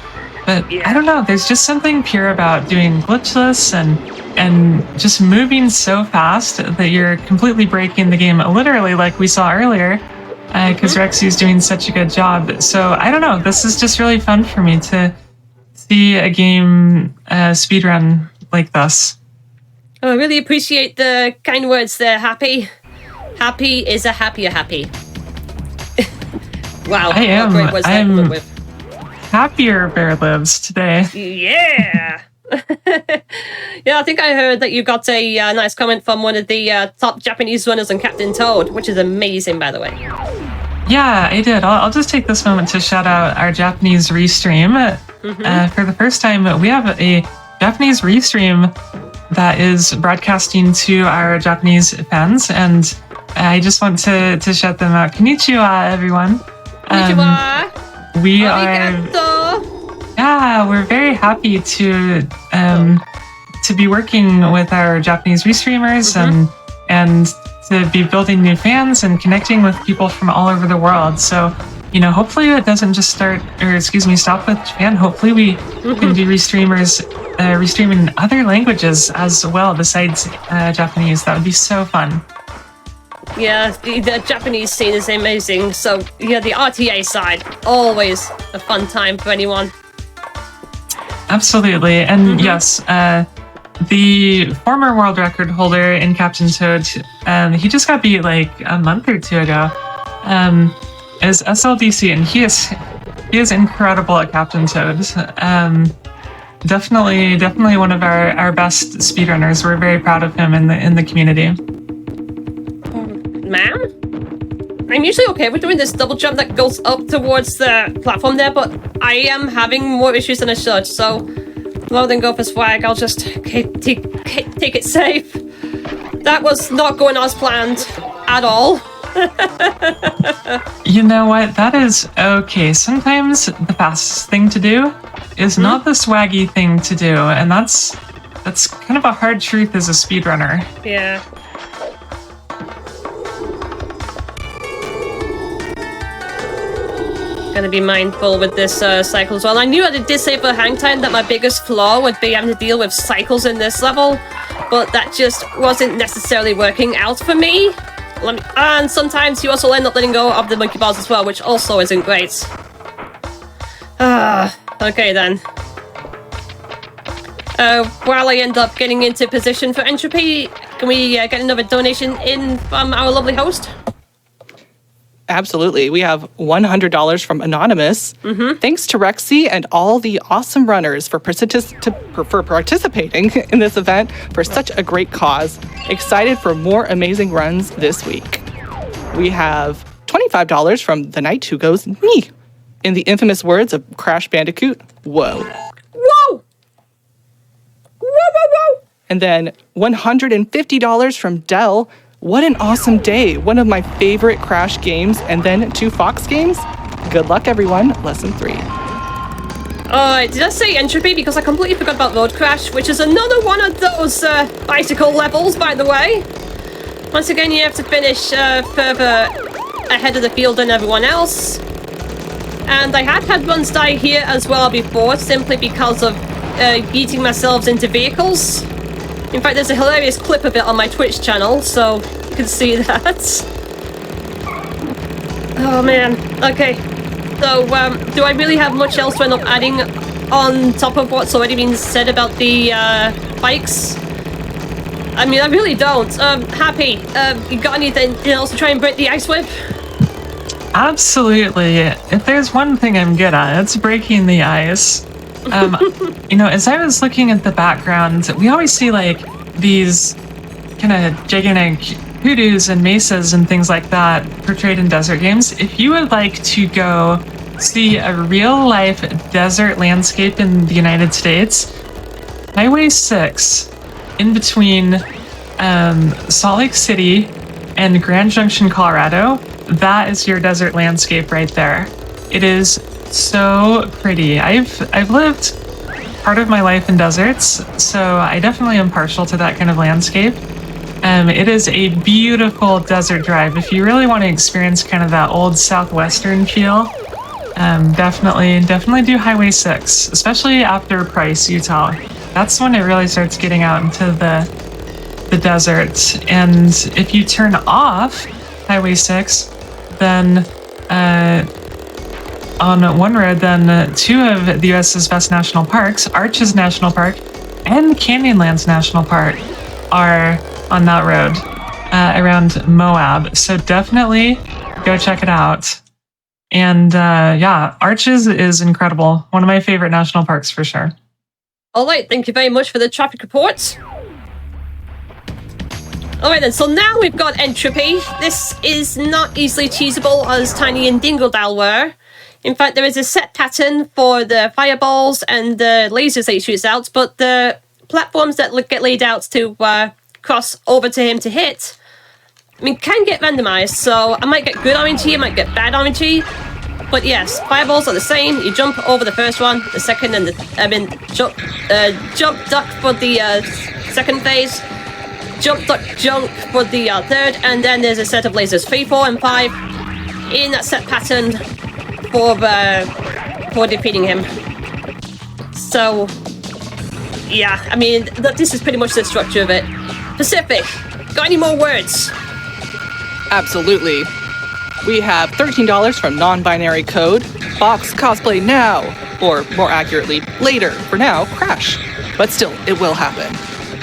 [SPEAKER 3] but I don't know. There's just something pure about doing glitchless and just moving so fast that you're completely breaking the game, literally, like we saw earlier, because Rexy's doing such a good job. So I don't know. This is just really fun for me to see a game speedrun like this.
[SPEAKER 5] Oh, I really appreciate the kind words there, Happy. Happy is a happier happy. Wow,
[SPEAKER 3] I am.
[SPEAKER 5] what great words that went with.
[SPEAKER 3] Happier Bear Lives today.
[SPEAKER 5] Yeah! Yeah, I think I heard that you got a nice comment from one of the top Japanese runners on Captain Toad, which is amazing, by the way.
[SPEAKER 3] Yeah, I did. I'll just take this moment to shout out our Japanese restream. For the first time, we have a Japanese restream that is broadcasting to our Japanese fans, and I just want to shout them out. Konnichiwa, everyone.
[SPEAKER 5] Konnichiwa!
[SPEAKER 3] We
[SPEAKER 5] Arigato!
[SPEAKER 3] Yeah, we're very happy to be working with our Japanese restreamers and to be building new fans and connecting with people from all over the world. So, hopefully it doesn't just stop with Japan. Hopefully we can do restreaming in other languages as well besides Japanese. That would be so fun.
[SPEAKER 5] Yeah, the Japanese scene is amazing. So, yeah, the RTA side, always a fun time for anyone.
[SPEAKER 3] Absolutely. And yes, the former world record holder in Captain Toad, he just got beat like a month or two ago, is SLDC, and he is incredible at Captain Toad. Definitely one of our best speedrunners. We're very proud of him in the community.
[SPEAKER 5] Ma'am? I'm usually okay with doing this double jump that goes up towards the platform there, but I am having more issues than I should, so rather than go for swag, I'll just take it safe. That was not going as planned at all.
[SPEAKER 3] You know what? That is okay. Sometimes the fastest thing to do is not the swaggy thing to do, and that's kind of a hard truth as a speedrunner.
[SPEAKER 5] Yeah. Gonna be mindful with this cycle as well. I knew I did say for hang time that my biggest flaw would be having to deal with cycles in this level, but that just wasn't necessarily working out for me. And sometimes you also end up letting go of the monkey bars as well, which also isn't great. Okay then. While I end up getting into position for entropy, can we get another donation in from our lovely host?
[SPEAKER 4] Absolutely. We have $100 from Anonymous. Thanks to Rexy and all the awesome runners for participating in this event for such a great cause. Excited for more amazing runs this week. We have $25 from the Knight who goes, me. In the infamous words of Crash Bandicoot, whoa.
[SPEAKER 5] Whoa! Whoa, whoa, whoa!
[SPEAKER 4] And then $150 from Dell. What an awesome day. One of my favorite Crash games, and then 2 Fox games. Good luck, everyone. Lesson 3.
[SPEAKER 5] Did I say entropy? Because I completely forgot about Road Crash, which is another one of those bicycle levels, by the way. Once again, you have to finish further ahead of the field than everyone else. And I have had runs die here as well before, simply because of yeeting myself into vehicles. In fact, there's a hilarious clip of it on my Twitch channel, so you can see that. Oh man, okay. So, do I really have much else to end up adding on top of what's already been said about the bikes? I mean, I really don't. Happy, you got anything else to try and break the ice with?
[SPEAKER 3] Absolutely. If there's one thing I'm good at, it's breaking the ice. As I was looking at the background, we always see like these kind of gigantic hoodoos and mesas and things like that portrayed in desert games. If you would like to go see a real life desert landscape in the United States, Highway 6 in between Salt Lake City and Grand Junction, Colorado, that is your desert landscape right there. It is so pretty. I've lived part of my life in deserts, so I definitely am partial to that kind of landscape. It is a beautiful desert drive. If you really want to experience kind of that old southwestern feel, definitely do Highway 6, especially after Price, Utah. That's when it really starts getting out into the desert. And if you turn off Highway 6, then on one road, then 2 of the U.S.'s best national parks, Arches National Park and Canyonlands National Park, are on that road around Moab. So definitely go check it out. And Arches is incredible. One of my favorite national parks for sure.
[SPEAKER 5] All right, thank you very much for the traffic report. All right then, so now we've got entropy. This is not easily cheesable as Tiny and Dingledale were. In fact, there is a set pattern for the fireballs and the lasers that he shoots out, but the platforms that get laid out to cross over to him to hit, I mean, can get randomized, so I might get good RNG, I might get bad RNG, but yes, fireballs are the same. You jump over the first one, the second, and jump duck for the second phase, jump duck jump for the third, and then there's a set of lasers 3, 4, and 5 in that set pattern for defeating him. So yeah, I mean, this is pretty much the structure of it. Pacific, got any more words?
[SPEAKER 4] Absolutely. We have $13 from non-binary code, Fox cosplay now, or more accurately, later. For now, Crash. But still, it will happen.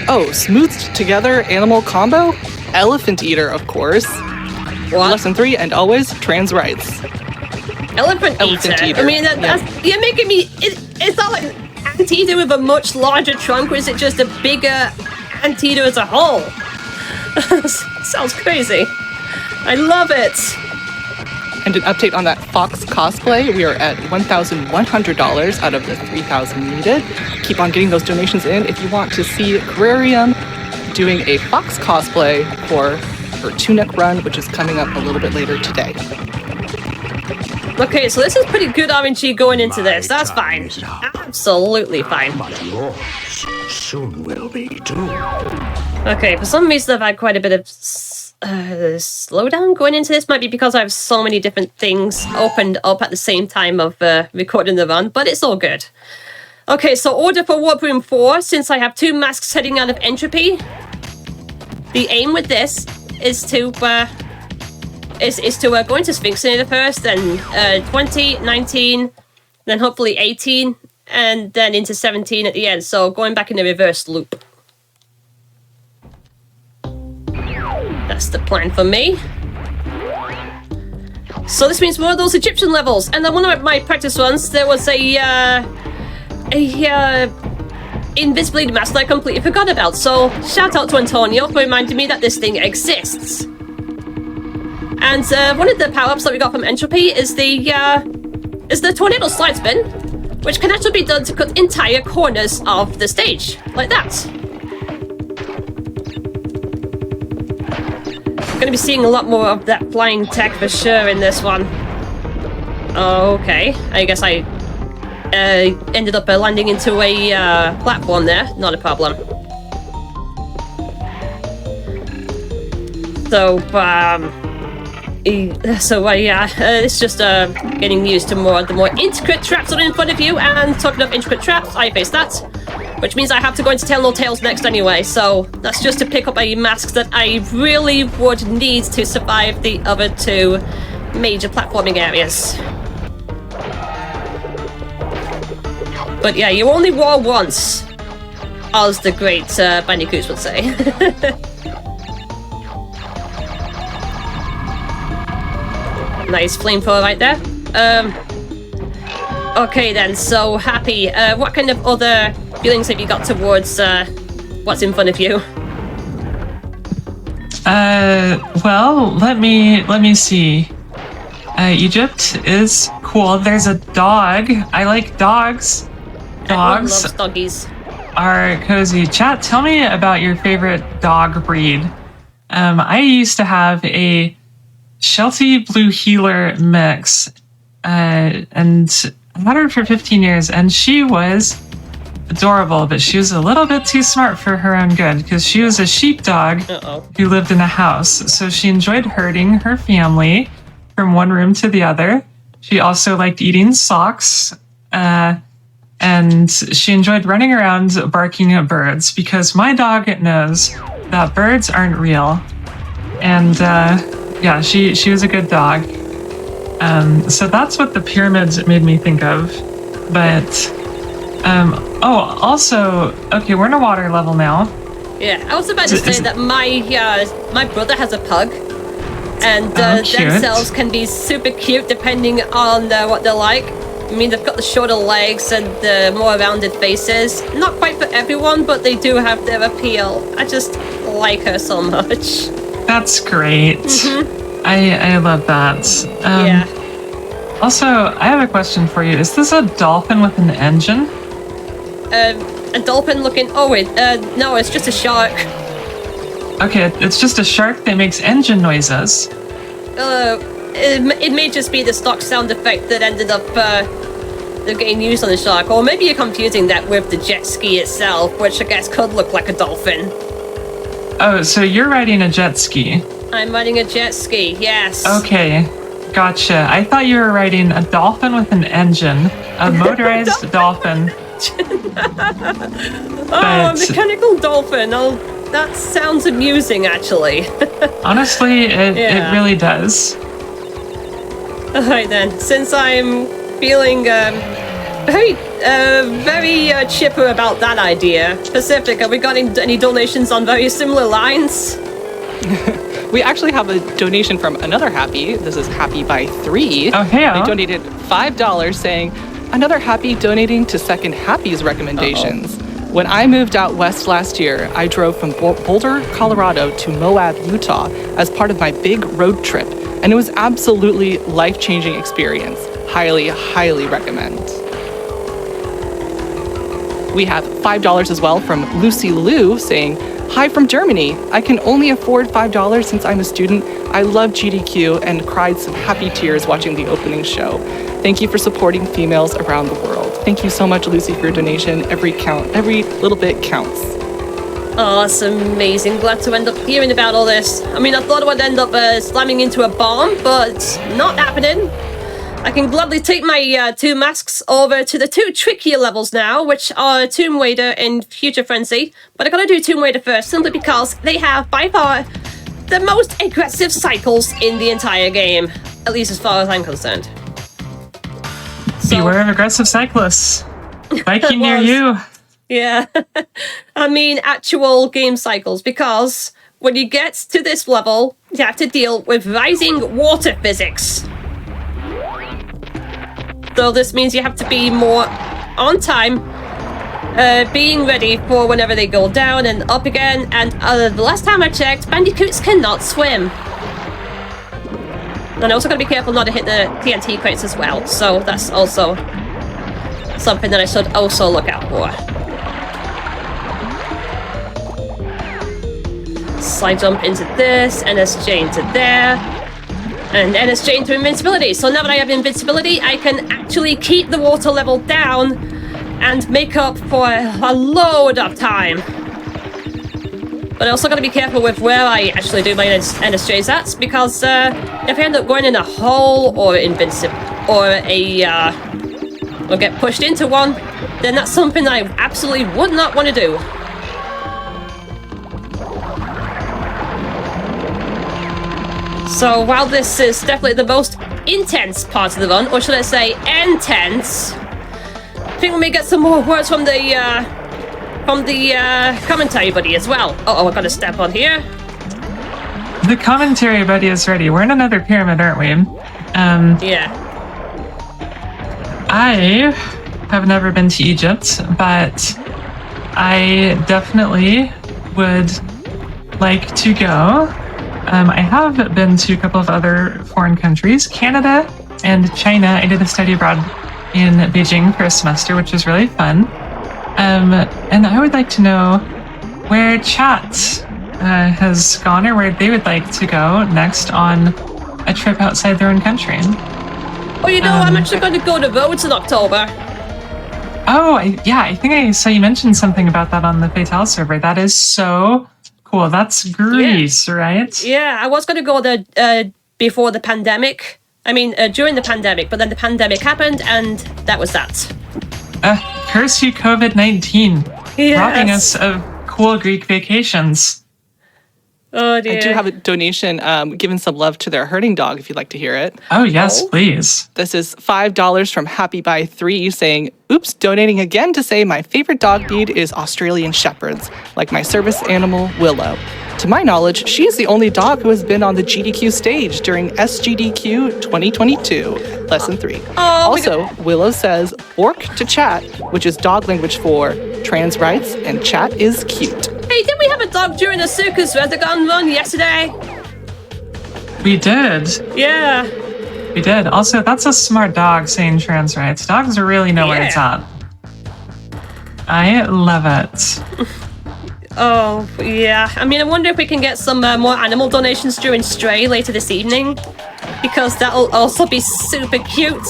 [SPEAKER 4] Oh, smoothed together animal combo? Elephant eater, of course.
[SPEAKER 5] What?
[SPEAKER 4] Lesson 3, and always trans rights.
[SPEAKER 5] Elephant eater. I mean, you're making me. It's not like an anteater with a much larger trunk, or is it just a bigger anteater as a whole? Sounds crazy. I love it.
[SPEAKER 4] And an update on that Fox cosplay, we are at $1,100 out of the $3,000 needed. Keep on getting those donations in if you want to see Aquarium doing a Fox cosplay for her Tunic run, which is coming up a little bit later today.
[SPEAKER 5] Okay, so this is pretty good RNG going into this. That's fine. Absolutely fine.
[SPEAKER 6] But yours soon will be too.
[SPEAKER 5] Okay, for some reason I've had quite a bit of slowdown going into this. Might be because I have so many different things opened up at the same time of recording the run, but it's all good. Okay, so order for Warp Room 4, since I have 2 masks heading out of entropy. The aim with this is to go into Sphinxinator first, then 20, 19, then hopefully 18, and then into 17 at the end. So going back in the reverse loop. That's the plan for me. So this means more of those Egyptian levels. And on one of my practice runs, there was a invisibility mask that I completely forgot about. So shout out to Antonio for reminding me that this thing exists. And one of the power-ups that we got from Entropy is the tornado slide spin, which can actually be done to cut entire corners of the stage, like that. Gonna be seeing a lot more of that flying tech for sure in this one. Okay, I guess I ended up landing into a platform there. Not a problem. So, yeah, it's just getting used to the more intricate traps that are in front of you. And talking of intricate traps, I face that, which means I have to go into Tell No Tales next anyway. So that's just to pick up a mask that I really would need to survive the other two major platforming areas. But yeah, you only war once, as the great Bandicoots would say. Nice flamethrower right there. Okay then, so Happy, what kind of other feelings have you got towards what's in front of you?
[SPEAKER 3] Well, let me see. Egypt is cool. There's a dog. I like dogs.
[SPEAKER 5] Everyone
[SPEAKER 3] Dogs
[SPEAKER 5] loves doggies.
[SPEAKER 3] are cozy. Chat, tell me about your favorite dog breed. I used to have a Sheltie Blue Heeler mix, and I had her for 15 years, and she was adorable, but she was a little bit too smart for her own good because she was a sheepdog who lived in a house. So she enjoyed herding her family from one room to the other. She also liked eating socks, and she enjoyed running around barking at birds because my dog knows that birds aren't real. And yeah, she was a good dog. So that's what the pyramids made me think of. But oh, also, okay, we're in a water level now.
[SPEAKER 5] Yeah, I was about to say that my brother has a pug, and themselves can be super cute depending on what they're like. I mean, they've got the shorter legs and the more rounded faces. Not quite for everyone, but they do have their appeal. I just like her so much.
[SPEAKER 3] That's great. Mm-hmm. I love that.
[SPEAKER 5] Yeah.
[SPEAKER 3] Also, I have a question for you. Is this a dolphin with an engine?
[SPEAKER 5] A dolphin looking... Oh, wait. No, it's just a shark.
[SPEAKER 3] Okay, it's just a shark that makes engine noises.
[SPEAKER 5] It may just be the stock sound effect that ended up getting used on the shark. Or maybe you're confusing that with the jet ski itself, which I guess could look like a dolphin.
[SPEAKER 3] Oh, so you're riding a jet ski?
[SPEAKER 5] I'm riding a jet ski, yes.
[SPEAKER 3] Okay, gotcha. I thought you were riding a dolphin with an engine, a motorized dolphin.
[SPEAKER 5] Oh, a mechanical dolphin. Oh, that sounds amusing, actually.
[SPEAKER 3] Honestly, it really does.
[SPEAKER 5] Alright then, since I'm feeling very chipper about that idea, Pacific, have we got any donations on very similar lines?
[SPEAKER 4] We actually have a donation from another Happy. This is Happy by 3.
[SPEAKER 3] Oh, hey.
[SPEAKER 4] They donated $5 saying, another Happy donating to second Happy's recommendations. When I moved out west last year, I drove from Boulder, Colorado to Moab, Utah as part of my big road trip. And it was absolutely life-changing experience. Highly, highly recommend. We have $5 as well from Lucy Lou saying, hi from Germany. I can only afford $5 since I'm a student. I love GDQ and cried some happy tears watching the opening show. Thank you for supporting females around the world. Thank you so much, Lucy, for your donation. Every little bit counts.
[SPEAKER 5] Oh, that's amazing. Glad to end up hearing about all this. I mean, I thought I would end up slamming into a bomb, but not happening. I can gladly take my 2 masks over to the 2 trickier levels now, which are Tomb Raider and Future Frenzy. But I gotta do Tomb Raider first, simply because they have, by far, the most aggressive cycles in the entire game. At least as far as I'm concerned. So,
[SPEAKER 3] beware of aggressive cyclists. Biking near you.
[SPEAKER 5] Yeah. I mean, actual game cycles, because when you get to this level, you have to deal with rising water physics. So this means you have to be more on time, being ready for whenever they go down and up again. And the last time I checked, Bandicoots cannot swim. And I also got to be careful not to hit the TNT crates as well. So that's also something that I should also look out for. slide jump into this, NSJ into there, and NSJ into invincibility. So now that I have invincibility, I can actually keep the water level down and make up for a load of time. But I also got to be careful with where I actually do my NSJs at, because if I end up going in a hole or or get pushed into one, then that's something I absolutely would not want to do. So while this is definitely the most intense part of the run, or should I say intense, I think we may get some more words from the commentary buddy as well. Oh, I've got to step on here.
[SPEAKER 3] The commentary buddy is ready. We're in another pyramid, aren't we?
[SPEAKER 5] Yeah.
[SPEAKER 3] I have never been to Egypt, but I definitely would like to go. I have been to a couple of other foreign countries, Canada and China. I did a study abroad in Beijing for a semester, which was really fun. And I would like to know where chat has gone, or where they would like to go next on a trip outside their own country.
[SPEAKER 5] Oh, you know, I'm actually going to go to Rhodes in October.
[SPEAKER 3] Oh, I think I saw you mention something about that on the Fatale server. That is so cool. That's Greece, right?
[SPEAKER 5] Yeah, I was going to go there before the pandemic. I mean, during the pandemic, but then the pandemic happened, and that was that.
[SPEAKER 3] Curse you, COVID-19.
[SPEAKER 5] Yes.
[SPEAKER 3] Robbing us of cool Greek vacations.
[SPEAKER 5] Oh, dear.
[SPEAKER 4] I do have a donation giving some love to their herding dog, if you'd like to hear it.
[SPEAKER 3] Oh, yes, please.
[SPEAKER 4] This is $5 from Happy Buy 3 saying, oops, donating again to say my favorite dog breed is Australian Shepherds, like my service animal, Willow. To my knowledge, she is the only dog who has been on the GDQ stage during SGDQ 2022, Lesson 3. Also, Willow says, orc to chat, which is dog language for trans rights, and chat is cute.
[SPEAKER 5] Hey, didn't we have a dog during the Circus Rezagon run yesterday?
[SPEAKER 3] We did.
[SPEAKER 5] Yeah.
[SPEAKER 3] We did. Also, that's a smart dog saying trans rights. Dogs really know where it's at. I love it.
[SPEAKER 5] Oh, yeah. I mean, I wonder if we can get some more animal donations during Stray later this evening, because that'll also be super cute.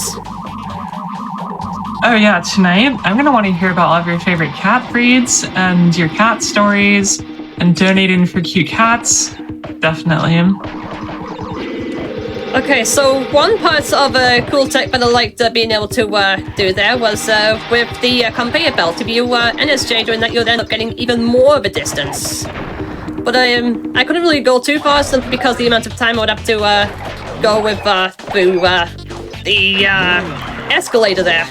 [SPEAKER 3] Oh yeah, tonight I'm going to want to hear about all of your favorite cat breeds and your cat stories and donating for cute cats. Definitely.
[SPEAKER 5] Okay, so one part of a cool tech that I liked being able to do there was with the conveyor belt. If you NSJ doing that, you'll end up getting even more of a distance. But I couldn't really go too far simply because the amount of time I would have to go with through the escalator there.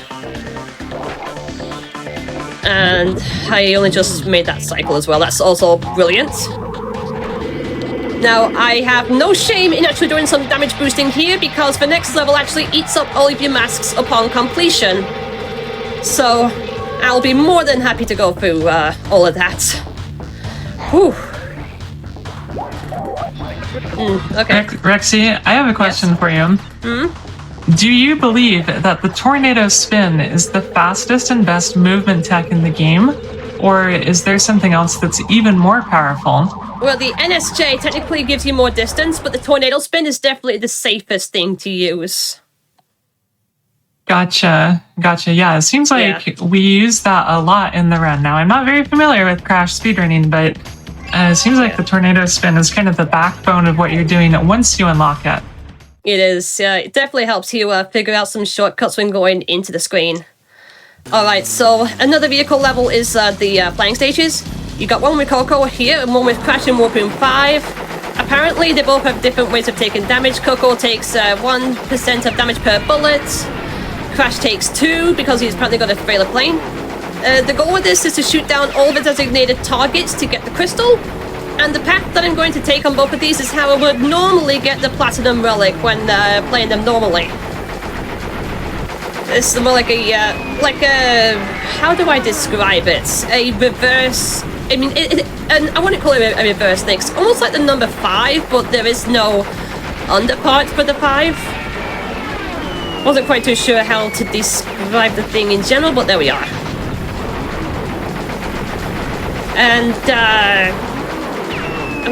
[SPEAKER 5] And I only just made that cycle as well. That's also brilliant. Now, I have no shame in actually doing some damage boosting here because the next level actually eats up all of your masks upon completion. So, I'll be more than happy to go through all of that. Whew. Okay.
[SPEAKER 3] Rexy, I have a question for you. Do you believe that the tornado spin is the fastest and best movement tech in the game? Or is there something else that's even more powerful?
[SPEAKER 5] Well, the NSJ technically gives you more distance, but the tornado spin is definitely the safest thing to use.
[SPEAKER 3] Gotcha. Yeah, it seems like we use that a lot in the run. Now, I'm not very familiar with Crash speedrunning, but it seems like the tornado spin is kind of the backbone of what you're doing once you unlock it.
[SPEAKER 5] It is. It definitely helps you figure out some shortcuts when going into the screen. Alright, so another vehicle level is the flying stages. You got one with Coco here and one with Crash in Warp Room 5. Apparently, they both have different ways of taking damage. Coco takes 1% of damage per bullet. Crash takes 2 because he's apparently got a trailer plane. The goal with this is to shoot down all the designated targets to get the crystal. And the path that I'm going to take on both of these is how I would normally get the Platinum Relic when playing them normally. It's more like a, how do I describe it? A reverse, I mean, and I wouldn't call it a reverse thing. It's almost like the number 5, but there is no underpart for the 5. Wasn't quite too sure how to describe the thing in general, but there we are. And,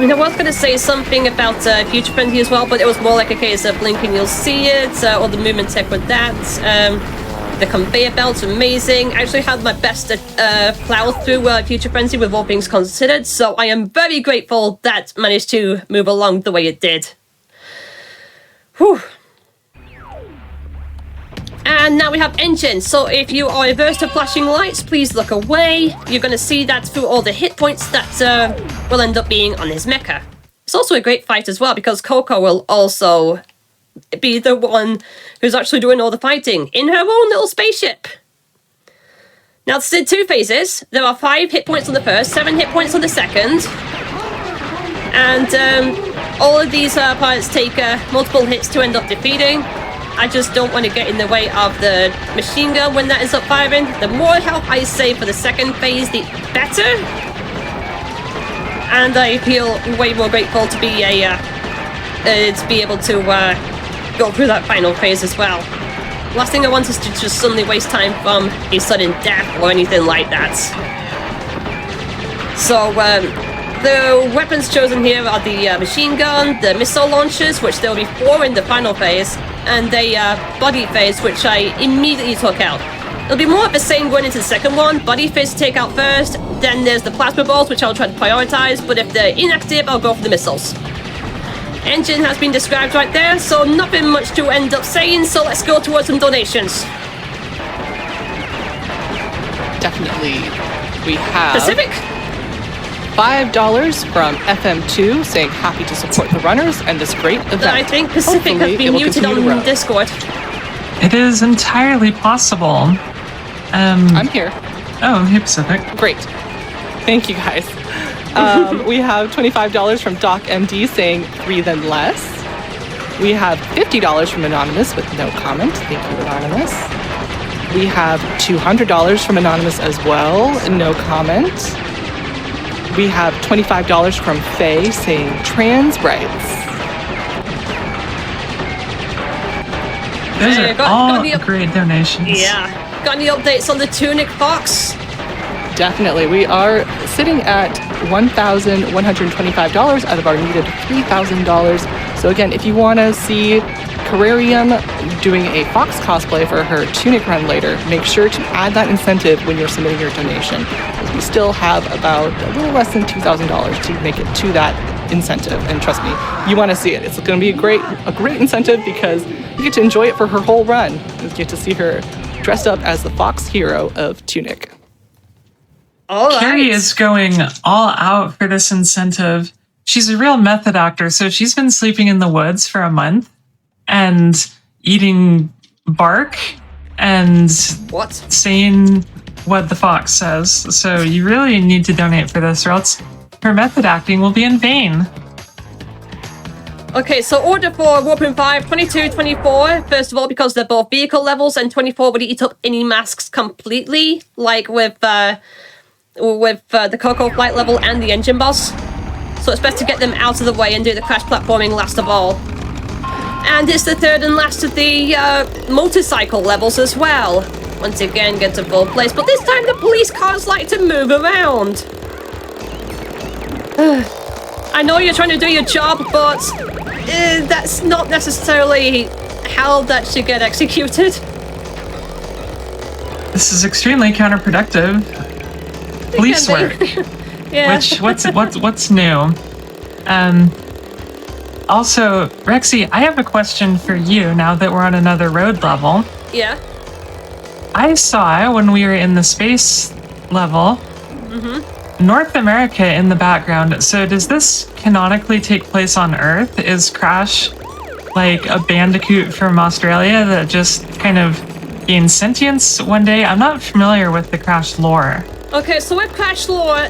[SPEAKER 5] mean, I was going to say something about Future Frenzy as well, but it was more like a case of blink and you'll see it, or the movement tech with that. The conveyor belt's amazing. I actually had my best plow through Future Frenzy with all things considered, so I am very grateful that managed to move along the way it did. Whew. And now we have engines, so if you are averse to flashing lights, please look away. You're going to see that through all the hit points that will end up being on his mecha. It's also a great fight as well, because Coco will also be the one who's actually doing all the fighting in her own little spaceship. Now, it's in 2 phases. There are 5 hit points on the first, 7 hit points on the second. And all of these pilots take multiple hits to end up defeating. I just don't want to get in the way of the machine gun when that is up firing. The more health I save for the second phase, the better. And I feel way more grateful to be able to go through that final phase as well. Last thing I want is to just suddenly waste time from a sudden death or anything like that. So the weapons chosen here are the machine gun, the missile launchers, which there will be 4 in the final phase, and a body phase, which I immediately took out. It'll be more of the same going into the second one. Body phase to take out first, then there's the plasma balls, which I'll try to prioritize, but if they're inactive, I'll go for the missiles. Engine has been described right there, so nothing much to end up saying, so let's go towards some donations.
[SPEAKER 4] Definitely. We have
[SPEAKER 5] Pacific?
[SPEAKER 4] $5 from FM2 saying happy to support the runners and this great event.
[SPEAKER 5] I think Pacific
[SPEAKER 4] Hopefully
[SPEAKER 5] has been
[SPEAKER 4] it will
[SPEAKER 5] muted
[SPEAKER 4] continue to
[SPEAKER 5] on
[SPEAKER 4] grow.
[SPEAKER 5] Discord.
[SPEAKER 3] It is entirely possible.
[SPEAKER 4] I'm here.
[SPEAKER 3] Oh, hey, Pacific.
[SPEAKER 4] Great. Thank you, guys. We have $25 from Doc MD saying 3 then less. We have $50 from Anonymous with no comment. Thank you, Anonymous. We have $200 from Anonymous as well, no comment. We have $25 from Faye saying trans rights.
[SPEAKER 3] Those
[SPEAKER 5] Hey,
[SPEAKER 3] are
[SPEAKER 5] got
[SPEAKER 3] all
[SPEAKER 5] the
[SPEAKER 3] great donations.
[SPEAKER 5] Yeah. Got any updates on the Tunic Fox?
[SPEAKER 4] Definitely. We are sitting at $1,125 out of our needed $3,000. So again, if you want to see Carrarium doing a Fox cosplay for her Tunic run later, make sure to add that incentive when you're submitting your donation, because we still have about a little less than $2,000 to make it to that incentive. And trust me, you want to see it. It's going to be a great incentive because you get to enjoy it for her whole run. You get to see her dressed up as the Fox hero of Tunic.
[SPEAKER 5] All right.
[SPEAKER 3] Carrie is going all out for this incentive. She's a real method actor, so she's been sleeping in the woods for a month and eating bark and
[SPEAKER 5] What?
[SPEAKER 3] saying what the fox says. So you really need to donate for this, or else her method acting will be in vain.
[SPEAKER 5] Okay, so order for Warping 5, 22, 24. First of all, because they're both vehicle levels, and 24 would eat up any masks completely, like with the Coco flight level and the engine boss. So it's best to get them out of the way and do the crash platforming last of all. And it's the third and last of the motorcycle levels as well. Once again, get to full place, but this time the police cars like to move around. I know you're trying to do your job, but that's not necessarily how that should get executed.
[SPEAKER 3] This is extremely counterproductive. Police work.
[SPEAKER 5] Yeah.
[SPEAKER 3] What's new? Also, Rexy, I have a question for you now that we're on another road level.
[SPEAKER 5] Yeah.
[SPEAKER 3] I saw when we were in the space level, North America in the background. So does this canonically take place on Earth? Is Crash like a Bandicoot from Australia that just kind of gains sentience one day? I'm not familiar with the Crash lore.
[SPEAKER 5] Okay, so with Crash lore,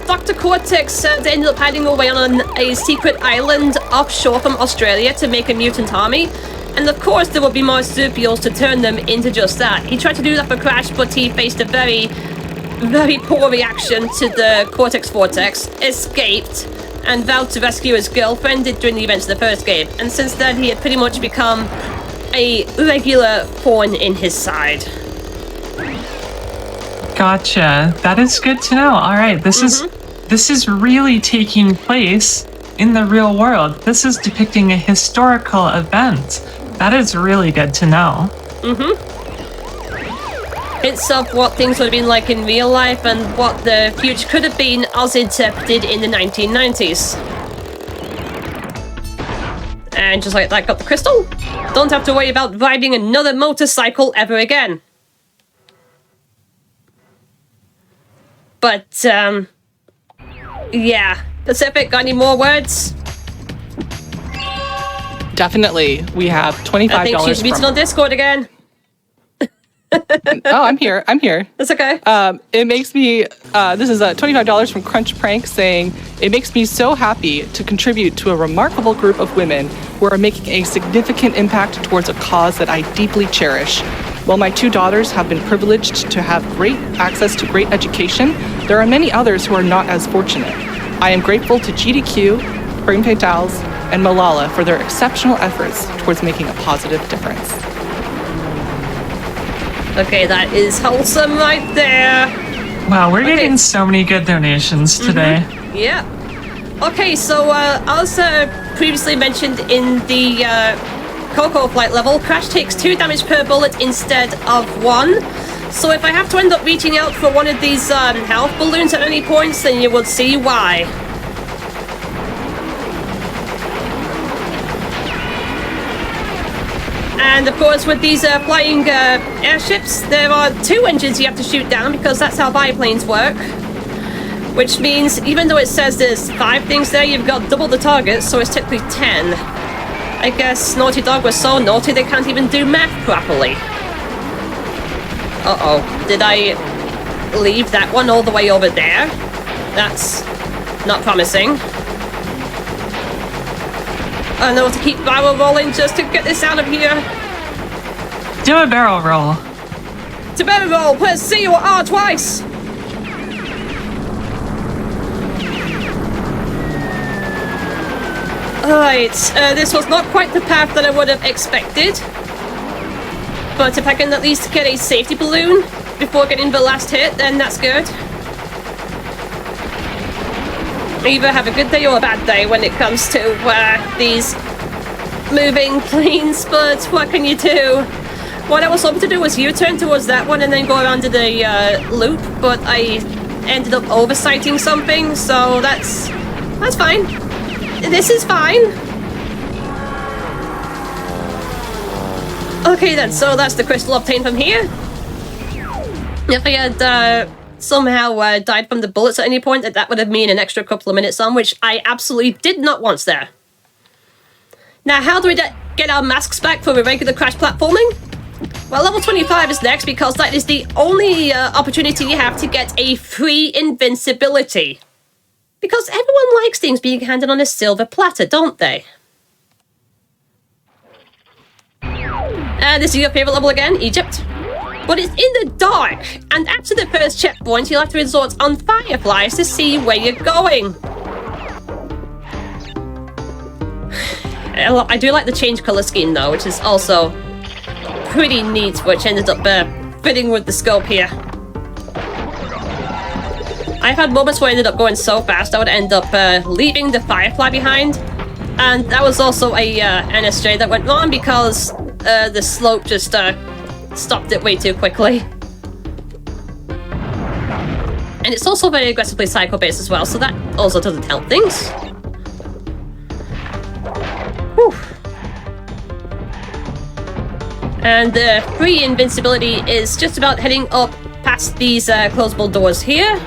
[SPEAKER 5] Dr. Cortex ended up hiding away on a secret island offshore from Australia to make a mutant army. And of course, there would be marsupials to turn them into just that. He tried to do that for Crash, but he faced a very, very poor reaction to the Cortex Vortex, escaped, and vowed to rescue his girlfriend during the events of the first game. And since then, he had pretty much become a regular thorn in his side.
[SPEAKER 3] Gotcha. That is good to know. All right, this is this is really taking place in the real world. This is depicting a historical event. That is really good to know.
[SPEAKER 5] Hints of what things would have been like in real life and what the future could have been as interpreted in the 1990s. And just like that, got the crystal. Don't have to worry about riding another motorcycle ever again. But, yeah. Pacific, got any more words?
[SPEAKER 4] Definitely. We have $25
[SPEAKER 5] I think she's muted on Discord again.
[SPEAKER 4] Oh, I'm here.
[SPEAKER 5] That's okay.
[SPEAKER 4] It makes me, this is $25 from Crunch Prank saying, it makes me so happy to contribute to a remarkable group of women who are making a significant impact towards a cause that I deeply cherish. While my 2 daughters have been privileged to have great access to great education, there are many others who are not as fortunate. I am grateful to GDQ, Prem Petals, and Malala for their exceptional efforts towards making a positive difference.
[SPEAKER 5] Okay, that is wholesome right there.
[SPEAKER 3] Wow, we're getting so many good donations today.
[SPEAKER 5] Yeah. Okay, so as previously mentioned in the Coco flight level, Crash takes 2 damage per bullet instead of 1. So if I have to end up reaching out for one of these health balloons at any points, then you will see why. And of course, with these flying airships, there are 2 engines you have to shoot down because that's how biplanes work. Which means, even though it says there's 5 things there, you've got double the target, so it's technically 10. I guess Naughty Dog was so naughty they can't even do math properly. Uh-oh. Did I leave that one all the way over there? That's not promising. I know to keep barrel rolling just to get this out of here.
[SPEAKER 3] Do a barrel roll.
[SPEAKER 5] To barrel roll, press C or R twice. Alright, this was not quite the path that I would have expected. But if I can at least get a safety balloon before getting the last hit, then that's good. Either have a good day or a bad day when it comes to these moving planes, but what can you do? What I was hoping to do was U-turn towards that one and then go around to the loop, but I ended up oversighting something, so that's fine. This is fine. Okay then, so that's the crystal obtained from here. If I had somehow died from the bullets at any point, that would have meant an extra couple of minutes on, which I absolutely did not want there. Now, how do we get our masks back for the regular Crash platforming? Well, level 25 is next because that is the only opportunity you have to get a free invincibility. Because everyone likes things being handed on a silver platter, don't they? And this is your favorite level again, Egypt. But it's in the dark, and after the first checkpoint, you'll have to resort on fireflies to see where you're going. I do like the change color scheme though, which is also pretty neat, which ended up fitting with the scope here. I've had moments where I ended up going so fast I would end up leaving the firefly behind, and that was also a NSJ that went wrong because the slope just stopped it way too quickly. And it's also very aggressively psycho-based as well, so that also doesn't help things. Whew. And the free invincibility is just about heading up past these closable doors here.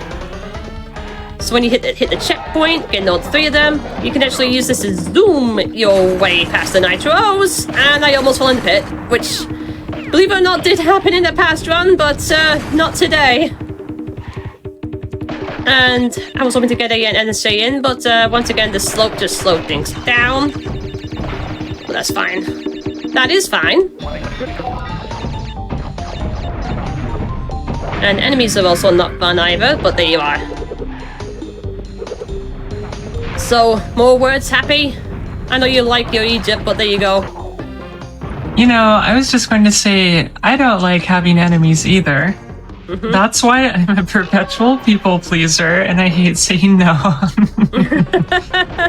[SPEAKER 5] So when you hit the checkpoint, getting all 3 of them, you can actually use this to zoom your way past the nitros. And I almost fell in the pit, which, believe it or not, did happen in the past run, but not today. And I was hoping to get an NSJ in, but once again, the slope just slowed things down. But that's fine. That is fine. And enemies are also not fun either, but there you are. So, more words, Happy? I know you like your Egypt, but there you go.
[SPEAKER 3] You know, I was just going to say, I don't like having enemies either. That's why I'm a perpetual people pleaser and I hate saying no.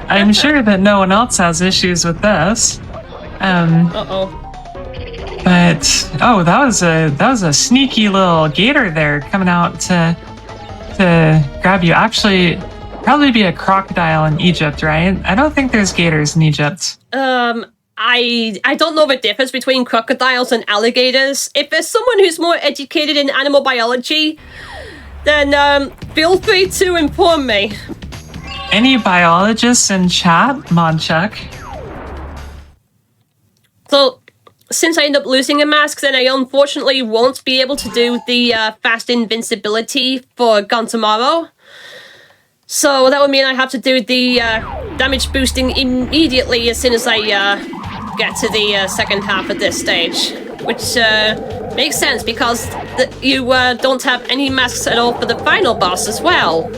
[SPEAKER 3] I'm sure that no one else has issues with this.
[SPEAKER 5] Uh-oh.
[SPEAKER 3] But that was a sneaky little gator there coming out to grab you. Actually, probably be a crocodile in Egypt, right? I don't think there's gators in Egypt.
[SPEAKER 5] I don't know the difference between crocodiles and alligators. If there's someone who's more educated in animal biology, then feel free to inform me.
[SPEAKER 3] Any biologists in chat, Monchuk?
[SPEAKER 5] So, since I end up losing a mask, then I unfortunately won't be able to do the fast invincibility for Gone Tomorrow. So that would mean I have to do the damage boosting immediately as soon as I get to the second half of this stage. Which makes sense because you don't have any masks at all for the final boss as well.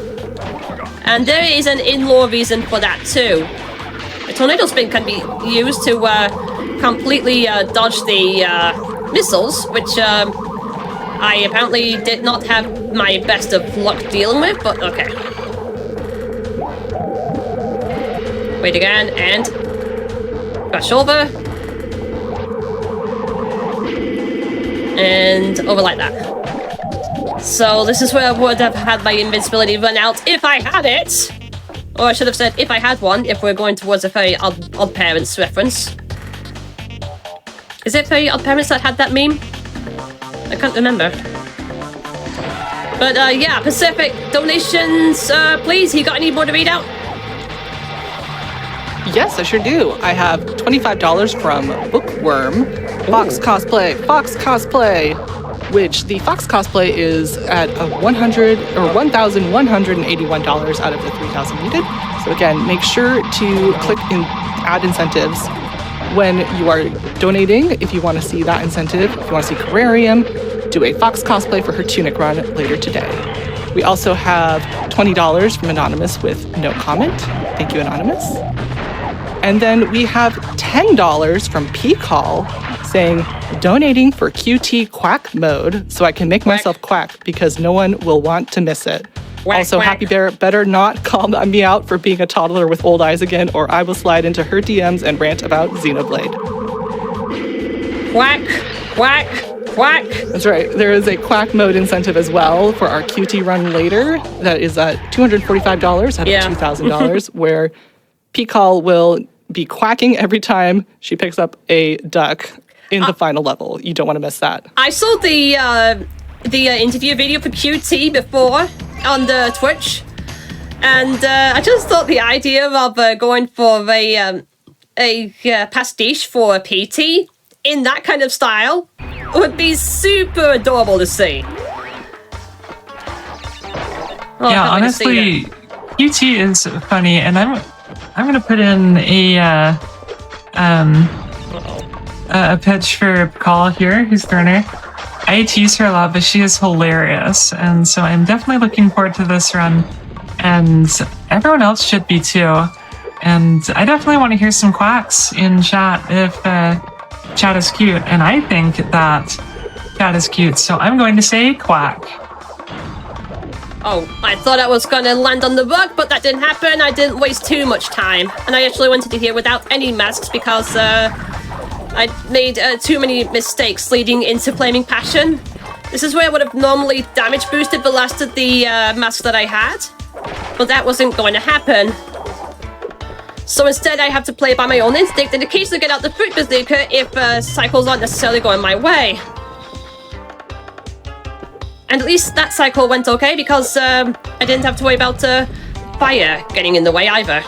[SPEAKER 5] And there is an in-law reason for that too. A tornado spin can be used to completely dodge the missiles, which I apparently did not have my best of luck dealing with, but okay. Wait again, and crash over. And over like that. So this is where I would have had my invincibility run out if I had it. Or I should have said if I had one, if we're going towards a very odd Parents reference. Is it very Odd Parents that had that meme? I can't remember. But yeah, Pacific, donations, please. You got any more to read out?
[SPEAKER 4] Yes, I sure do. I have $25 from Bookworm. Fox Cosplay, which the Fox Cosplay is at $1,181 out of the 3,000 needed. So again, make sure to click in add incentives when you are donating. If you want to see that incentive, if you want to see Carrarium, do a Fox Cosplay for her tunic run later today. We also have $20 from Anonymous with no comment. Thank you, Anonymous. And then we have $10 from P-Call saying, donating for QT quack mode so I can make myself quack because no one will want to miss it.
[SPEAKER 5] Quack,
[SPEAKER 4] also,
[SPEAKER 5] quack.
[SPEAKER 4] Happy Bear better not call me out for being a toddler with old eyes again, or I will slide into her DMs and rant about Xenoblade.
[SPEAKER 5] Quack, quack, quack.
[SPEAKER 4] That's right. There is a quack mode incentive as well for our QT run later. That is at $245 out of $2,000, where P-Call will be quacking every time she picks up a duck in the final level. You don't want to miss that.
[SPEAKER 5] I saw the interview video for QT before on the Twitch, and I just thought the idea of going for a pastiche for a PT in that kind of style would be super adorable to see. Oh,
[SPEAKER 3] Yeah, honestly, QT is funny, and I'm gonna put in a pitch for Call here, who's the runner. I tease her a lot, but she is hilarious, and so I'm definitely looking forward to this run, and everyone else should be too. And I definitely want to hear some quacks in chat if chat is cute, and I think that chat is cute, so I'm going to say quack.
[SPEAKER 5] Oh, I thought I was gonna land on the rug, but that didn't happen. I didn't waste too much time, and I actually went into here without any masks because I made too many mistakes leading into Flaming Passion. This is where I would have normally damage boosted the last of the masks that I had, but that wasn't going to happen. So instead I have to play by my own instinct and occasionally get out the Fruit Bazooka if cycles aren't necessarily going my way. And at least that cycle went okay because I didn't have to worry about fire getting in the way either.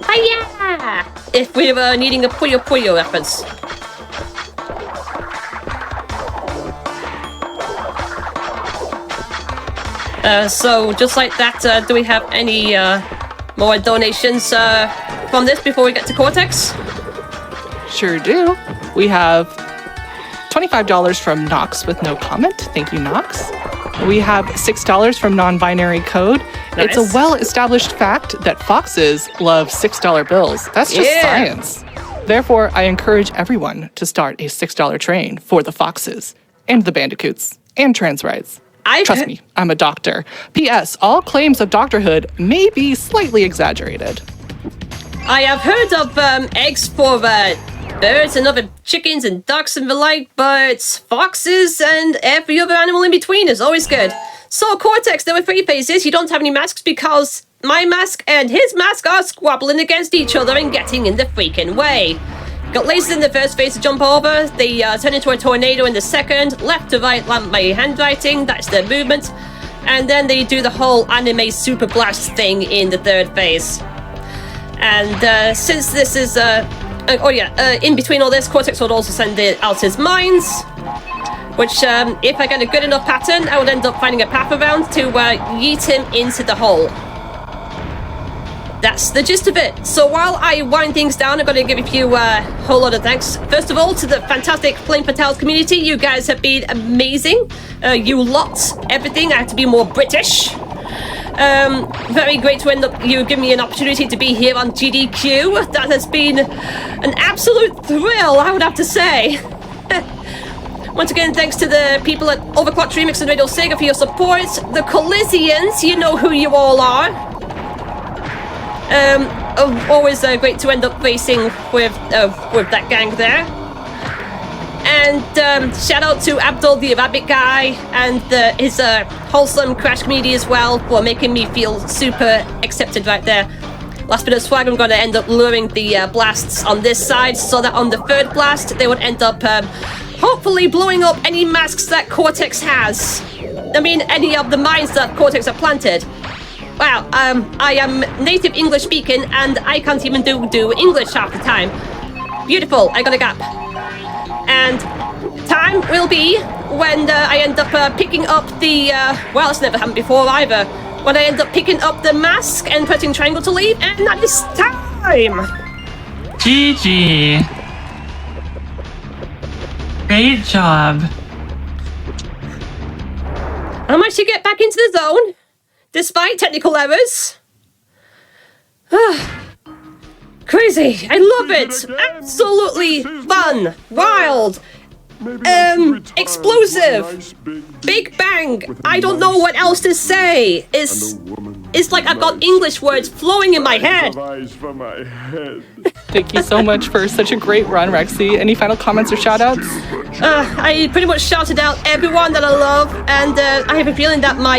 [SPEAKER 5] Hiya! If we were needing a Puyo Puyo reference. So just like that, do we have any more donations from this before we get to Cortex?
[SPEAKER 4] Sure do. We have $25 from Nox with no comment. Thank you, Nox. We have $6 from Non-Binary Code.
[SPEAKER 5] Nice.
[SPEAKER 4] It's a well-established fact that foxes love $6 bills. That's just science. Therefore, I encourage everyone to start a $6 train for the foxes and the bandicoots and trans rights.
[SPEAKER 5] I've
[SPEAKER 4] Trust
[SPEAKER 5] heard-
[SPEAKER 4] me, I'm a doctor. P.S. All claims of doctorhood may be slightly exaggerated.
[SPEAKER 5] I have heard of eggs for birds and other chickens and ducks and the like, but foxes and every other animal in between is always good. So, Cortex, there were three phases. You don't have any masks because my mask and his mask are squabbling against each other and getting in the freaking way. Got lasers in the first phase to jump over. They turn into a tornado in the second. Left to right, land my handwriting. That's their movement. And then they do the whole anime super blast thing in the third phase. And since this is, in between all this, Cortex would also send it out his mines, which, if I get a good enough pattern, I would end up finding a path around to yeet him into the hole. That's the gist of it. So while I wind things down, I'm going to give you a whole lot of thanks. First of all, to the fantastic Flame Fatales community. You guys have been amazing. You lot, everything. I have to be more British. Very great to end up you giving me an opportunity to be here on GDQ. That has been an absolute thrill, I would have to say. Once again, thanks to the people at Overclocked Remix and Radio Sega for your support. The Coliseans, you know who you all are. Always great to end up racing with that gang there. And shout out to Abdul the Rabbit guy and his wholesome Crash community as well for making me feel super accepted right there. Last bit of swag, I'm going to end up luring the blasts on this side so that on the third blast they would end up hopefully blowing up any masks that Cortex has. I mean, any of the mines that Cortex have planted. Wow, I am native English speaking and I can't even do English half the time. Beautiful, I got a gap. And time will be when I end up picking up the, well, it's never happened before either. When I end up picking up the mask and pressing triangle to leave, and that is time!
[SPEAKER 3] GG. Great job.
[SPEAKER 5] I managed to get back into the zone, despite technical errors. Crazy. I love it. Absolutely fun. Wild. Explosive. Big bang. I don't know what else to say. It's like I've got English words flowing in my head.
[SPEAKER 4] Thank you so much for such a great run, Rexy. Any final comments or shout-outs?
[SPEAKER 5] I pretty much shouted out everyone that I love, and I have a feeling that my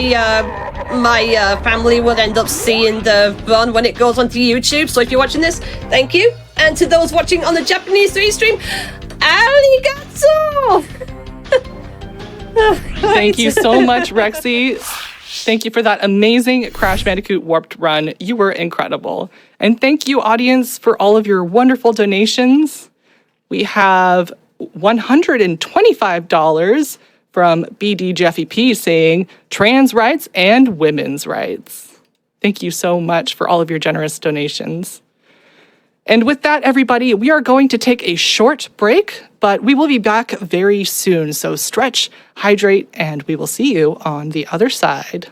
[SPEAKER 5] family will end up seeing the run when it goes onto YouTube. So if you're watching this, thank you. And to those watching on the Japanese stream, arigato!
[SPEAKER 4] Thank you so much, Rexy. Thank you for that amazing Crash Bandicoot Warped run. You were incredible. And thank you, audience, for all of your wonderful donations. We have $125 from BD Jeffy P saying trans rights and women's rights. Thank you so much for all of your generous donations. And with that, everybody, we are going to take a short break, but we will be back very soon. So stretch, hydrate, and we will see you on the other side.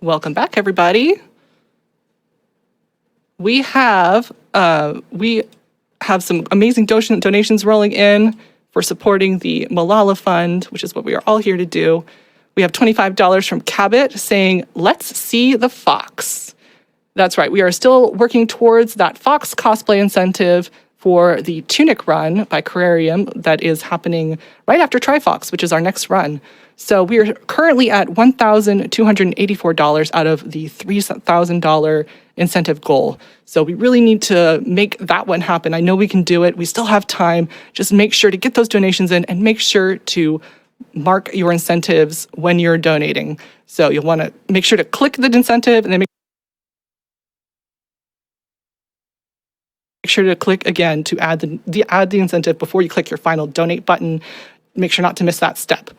[SPEAKER 4] Welcome back, everybody. We have some amazing donations rolling in for supporting the Malala Fund, which is what we are all here to do. We have $25 from Cabot saying, "Let's see the fox." That's right. We are still working towards that fox cosplay incentive for the Tunic run by Carrarium that is happening right after Trifox, which is our next run. So we are currently at $1,284 out of the $3,000 incentive goal. So we really need to make that one happen. I know we can do it. We still have time. Just make sure to get those donations in and make sure to mark your incentives when you're donating. So you'll want to make sure to click the incentive and then make sure to click again to add the incentive before you click your final donate button. Make sure not to miss that step.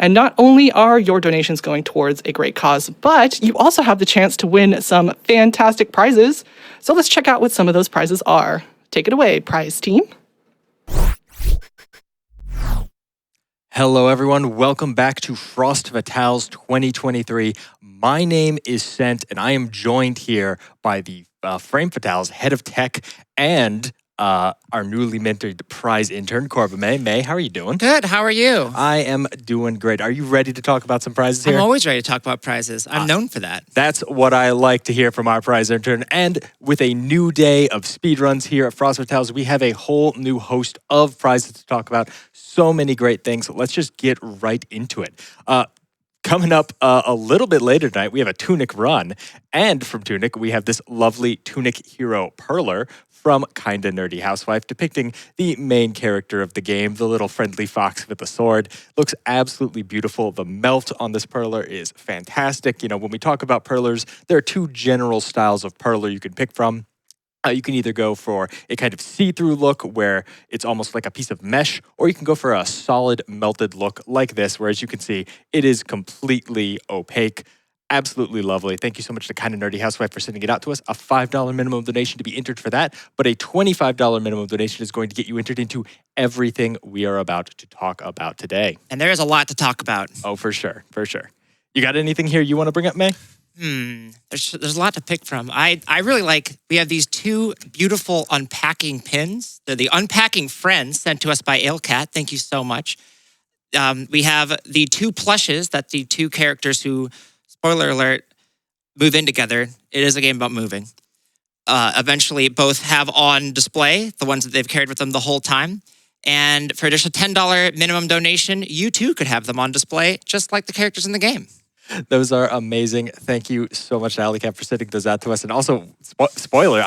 [SPEAKER 4] And not only are your donations going towards a great cause, but you also have the chance to win some fantastic prizes. So let's check out what some of those prizes are. Take it away, prize team.
[SPEAKER 7] Hello, everyone. Welcome back to Frost Fatales 2023. My name is Sent, and I am joined here by the Frame Fatales head of tech and our newly minted prize intern, Corba May. May, how are you doing?
[SPEAKER 8] Good. How are you?
[SPEAKER 7] I am doing great. Are you ready to talk about some prizes here?
[SPEAKER 8] I'm always ready to talk about prizes. I'm known for that.
[SPEAKER 7] That's what I like to hear from our prize intern. And with a new day of speedruns here at Frost Fatales, we have a whole new host of prizes to talk about. So many great things. So let's just get right into it. Coming up a little bit later tonight, we have a Tunic run. And from Tunic, we have this lovely Tunic hero Perler from Kinda Nerdy Housewife, depicting the main character of the game, the little friendly fox with a sword. Looks absolutely beautiful. The melt on this Perler is fantastic. You know, when we talk about Perlers, there are two general styles of Perler you can pick from. You can either go for a kind of see-through look where it's almost like a piece of mesh, or you can go for a solid melted look like this, where as you can see, it is completely opaque. Absolutely lovely. Thank you so much to Kinda Nerdy Housewife for sending it out to us. A $5 minimum donation to be entered for that, but a $25 minimum donation is going to get you entered into everything we are about to talk about today.
[SPEAKER 8] And there is a lot to talk about.
[SPEAKER 7] Oh, for sure, for sure. You got anything here you want to bring up, May?
[SPEAKER 8] There's a lot to pick from. I really like, we have these two beautiful unpacking pins. They're the Unpacking Friends sent to us by Ailcat. Thank you so much. We have the two plushes that the two characters who, spoiler alert, move in together. It is a game about moving. Eventually both have on display, the ones that they've carried with them the whole time. And for just a $10 minimum donation, you too could have them on display, just like the characters in the game.
[SPEAKER 7] Those are amazing. Thank you so much to Alleycat for sending those out to us. And also, spoiler,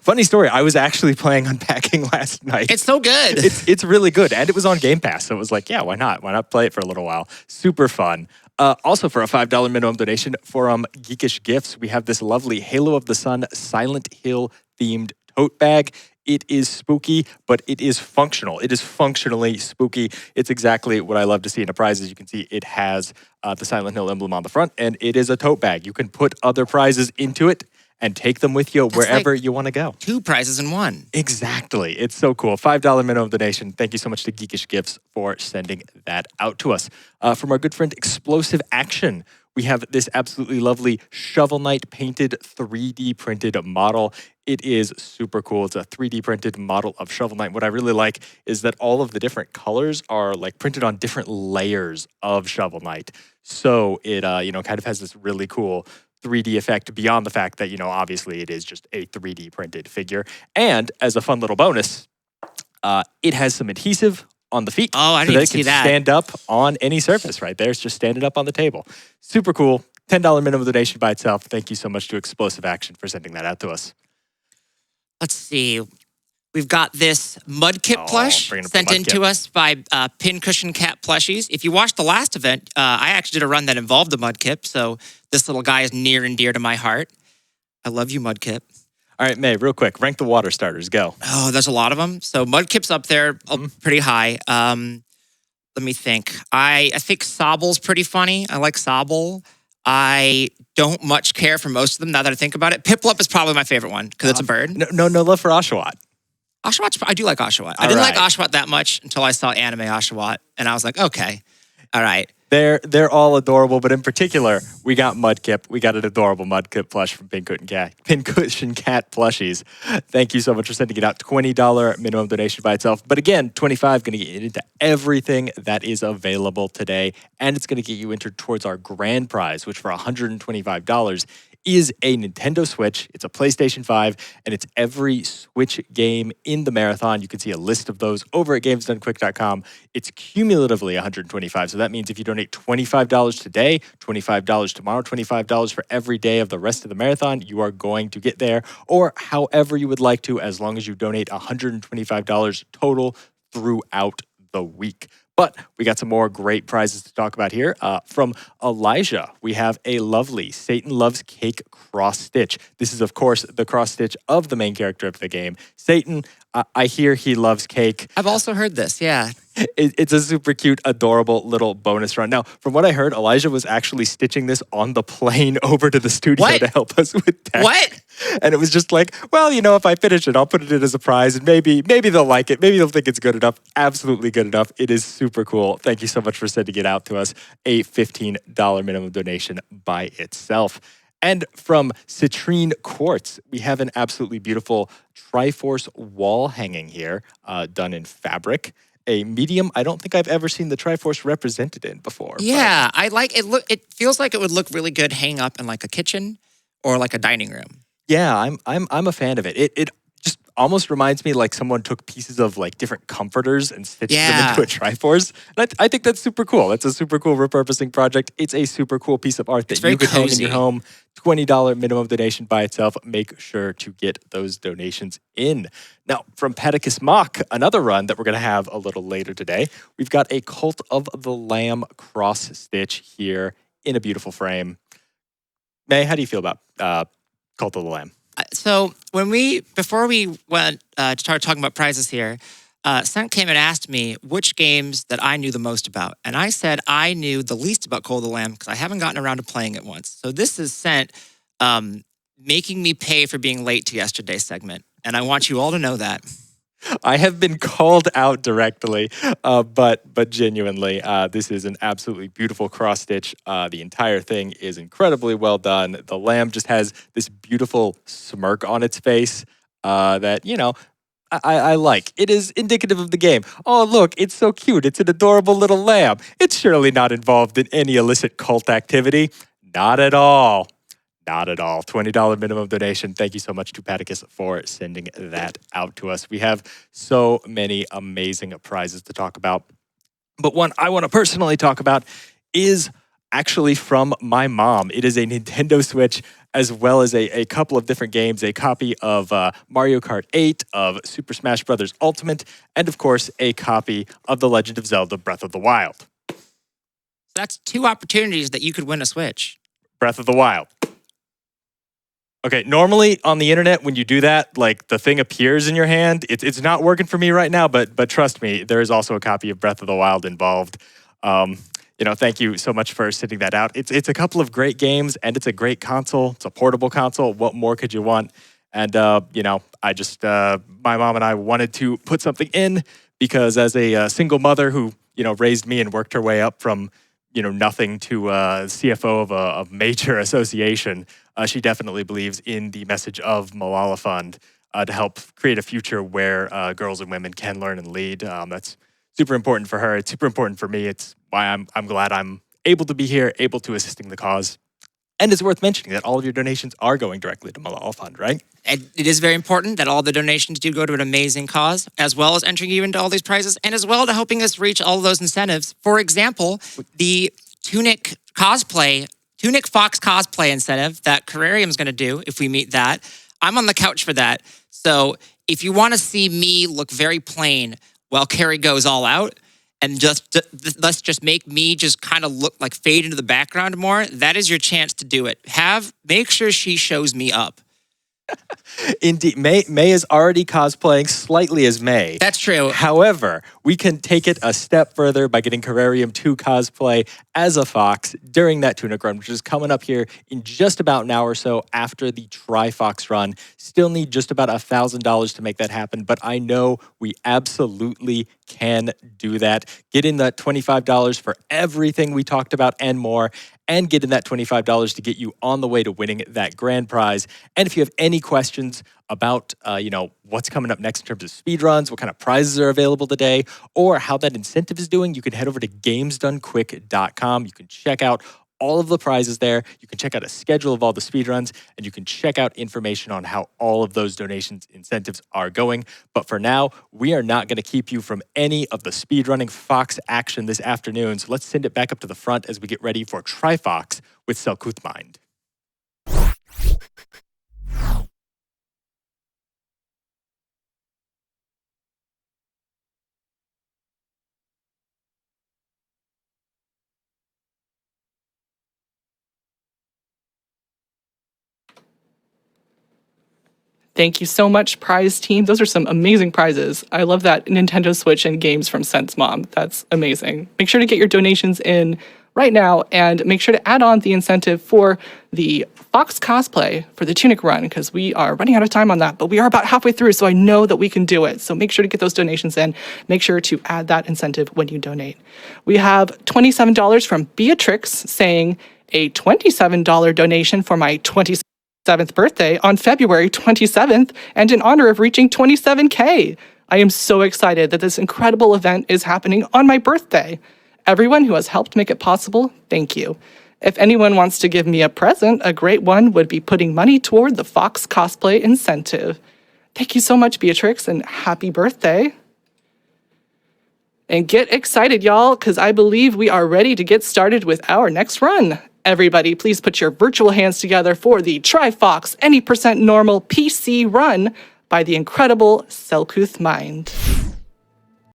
[SPEAKER 7] funny story, I was actually playing Unpacking last night.
[SPEAKER 8] It's so good.
[SPEAKER 7] It's really good. And it was on Game Pass. So it was like, yeah, why not? Why not play it for a little while? Super fun. Also for a $5 minimum donation from Geekish Gifts, we have this lovely Halo of the Sun Silent Hill themed tote bag. It is spooky, but it is functional. It is functionally spooky. It's exactly what I love to see in a prize. As you can see, it has the Silent Hill emblem on the front, and it is a tote bag. You can put other prizes into it and take them with you wherever you want to go.
[SPEAKER 8] Two prizes in one.
[SPEAKER 7] Exactly. It's so cool. $5 minimum donation. Thank you so much to Geekish Gifts for sending that out to us. From our good friend Explosive Action, we have this absolutely lovely Shovel Knight painted 3D printed model. It is super cool. It's a 3D printed model of Shovel Knight. What I really like is that all of the different colors are like printed on different layers of Shovel Knight. So it kind of has this really cool 3D effect beyond the fact that, obviously it is just a 3D printed figure. And as a fun little bonus, it has some adhesive on the feet.
[SPEAKER 8] Oh, I didn't even see that.
[SPEAKER 7] Stand up on any surface right there. It's just standing up on the table. Super cool. $10 minimum donation by itself. Thank you so much to Explosive Action for sending that out to us.
[SPEAKER 8] Let's see. We've got this Mudkip plush sent in to us by Pincushion Cat Plushies. If you watched the last event, I actually did a run that involved the Mudkip, so this little guy is near and dear to my heart. I love you, Mudkip.
[SPEAKER 7] All right, May, real quick, rank the water starters. Go.
[SPEAKER 8] Oh, there's a lot of them. So Mudkip's up there pretty high. Let me think. I think Sobble's pretty funny. I like Sobble. I don't much care for most of them now that I think about it. Piplup is probably my favorite one because it's a bird.
[SPEAKER 7] No love for Oshawott.
[SPEAKER 8] I do like Oshawott. I didn't like Oshawott that much until I saw anime Oshawott, and I was like, okay, all right.
[SPEAKER 7] They're all adorable, but in particular, we got Mudkip. We got an adorable Mudkip plush from Pincushion Cat Plushies. Thank you so much for sending it out. $20 minimum donation by itself. But again, $25 going to get you into everything that is available today. And it's going to get you entered towards our grand prize, which for $125 is a Nintendo Switch. It's a PlayStation 5, and it's every Switch game in the marathon. You can see a list of those over at gamesdonequick.com. It's cumulatively $125. So that means if you donate $25 today, $25 tomorrow, $25 for every day of the rest of the marathon, you are going to get there, or however you would like to, as long as you donate $125 total throughout the week. But we got some more great prizes to talk about here. From Elijah, we have a lovely Satan Loves Cake cross stitch. This is, of course, the cross stitch of the main character of the game. Satan, I hear he loves cake.
[SPEAKER 8] I've also heard this, yeah.
[SPEAKER 7] It's a super cute, adorable little bonus run. Now, from what I heard, Elijah was actually stitching this on the plane over to the studio to help us with tech.
[SPEAKER 8] What?
[SPEAKER 7] And it was just like, well, if I finish it, I'll put it in as a prize, and maybe they'll like it. Maybe they'll think it's good enough. Absolutely good enough. It is super cool. Thank you so much for sending it out to us. A $15 minimum donation by itself. And from Citrine Quartz, we have an absolutely beautiful Triforce wall hanging here, done in fabric. A medium I don't think I've ever seen the Triforce represented in before.
[SPEAKER 8] Yeah, I like it. It feels like it would look really good hanging up in like a kitchen or like a dining room.
[SPEAKER 7] Yeah, I'm a fan of it. It just almost reminds me like someone took pieces of like different comforters and stitched them into a Triforce. And I think that's super cool. That's a super cool repurposing project. It's a super cool piece of art that you could hang in your home. $20 minimum donation by itself. Make sure to get those donations in. Now, from Pedicus Mock, another run that we're going to have a little later today, we've got a Cult of the Lamb cross stitch here in a beautiful frame. May, how do you feel about Cult of the Lamb?
[SPEAKER 8] So before we went to start talking about prizes here, Sent came and asked me which games that I knew the most about. And I said I knew the least about Cult of the Lamb because I haven't gotten around to playing it once. So this is Sent making me pay for being late to yesterday's segment. And I want you all to know that.
[SPEAKER 7] I have been called out directly, but genuinely, this is an absolutely beautiful cross stitch. The entire thing is incredibly well done. The lamb just has this beautiful smirk on its face that, I like. It is indicative of the game. Oh, look, it's so cute. It's an adorable little lamb. It's surely not involved in any illicit cult activity. Not at all. Not at all. $20 minimum donation. Thank you so much to Paticus for sending that out to us. We have so many amazing prizes to talk about. But one I want to personally talk about is actually from my mom. It is a Nintendo Switch as well as a couple of different games, a copy of Mario Kart 8, of Super Smash Bros. Ultimate, and of course, a copy of The Legend of Zelda Breath of the Wild.
[SPEAKER 8] So that's 2 opportunities that you could win a Switch.
[SPEAKER 7] Breath of the Wild. Okay, normally on the internet, when you do that, like the thing appears in your hand. It's not working for me right now, but trust me, there is also a copy of Breath of the Wild involved. Thank you so much for sending that out. It's a couple of great games, and it's a great console. It's a portable console. What more could you want? And I just my mom and I wanted to put something in because as a single mother who raised me and worked her way up from nothing to CFO of a major association. She definitely believes in the message of Malala Fund to help create a future where girls and women can learn and lead. That's super important for her. It's super important for me. It's why I'm glad I'm able to be here, able to assisting the cause. And it's worth mentioning that all of your donations are going directly to Malala Fund, right?
[SPEAKER 8] And it is very important that all the donations do go to an amazing cause, as well as entering you into all these prizes, and as well to helping us reach all of those incentives. For example, the Tunic Fox cosplay incentive that Carrarium's going to do if we meet that. I'm on the couch for that. So if you want to see me look very plain while Carrie goes all out, and let's just make me just kind of look like fade into the background more, that is your chance to do it. Make sure she shows me up.
[SPEAKER 7] Indeed, May is already cosplaying slightly as May.
[SPEAKER 8] That's true.
[SPEAKER 7] However, we can take it a step further by getting Carrarium to cosplay as a fox during that tunic run, which is coming up here in just about an hour or so after the Tri-Fox run. Still need just about $1,000 to make that happen, but I know we absolutely can do that. Get in that $25 for everything we talked about and more, and get in that $25 to get you on the way to winning that grand prize. And if you have any questions about, what's coming up next in terms of speedruns, what kind of prizes are available today, or how that incentive is doing, you can head over to gamesdonequick.com. You can check out all of the prizes there. You can check out a schedule of all the speedruns, and you can check out information on how all of those donations incentives are going. But for now, we are not going to keep you from any of the speedrunning Fox action this afternoon. So let's send it back up to the front as we get ready for Tri-Fox with Selkuth Mind.
[SPEAKER 4] Thank you so much, prize team. Those are some amazing prizes. I love that Nintendo Switch and games from Sense Mom. That's amazing. Make sure to get your donations in right now and make sure to add on the incentive for the Fox cosplay for the Tunic Run because we are running out of time on that, but we are about halfway through, so I know that we can do it. So make sure to get those donations in. Make sure to add that incentive when you donate. We have $27 from Beatrix saying a $27 donation for my 27th birthday on February 27th and in honor of reaching 27K. I am so excited that this incredible event is happening on my birthday. Everyone who has helped make it possible, thank you. If anyone wants to give me a present, a great one would be putting money toward the Fox cosplay incentive. Thank you so much, Beatrix, and happy birthday. And get excited, y'all, because I believe we are ready to get started with our next run. Everybody, please put your virtual hands together for the Tri-Fox Any% Normal PC run by the incredible Selkuth Mind.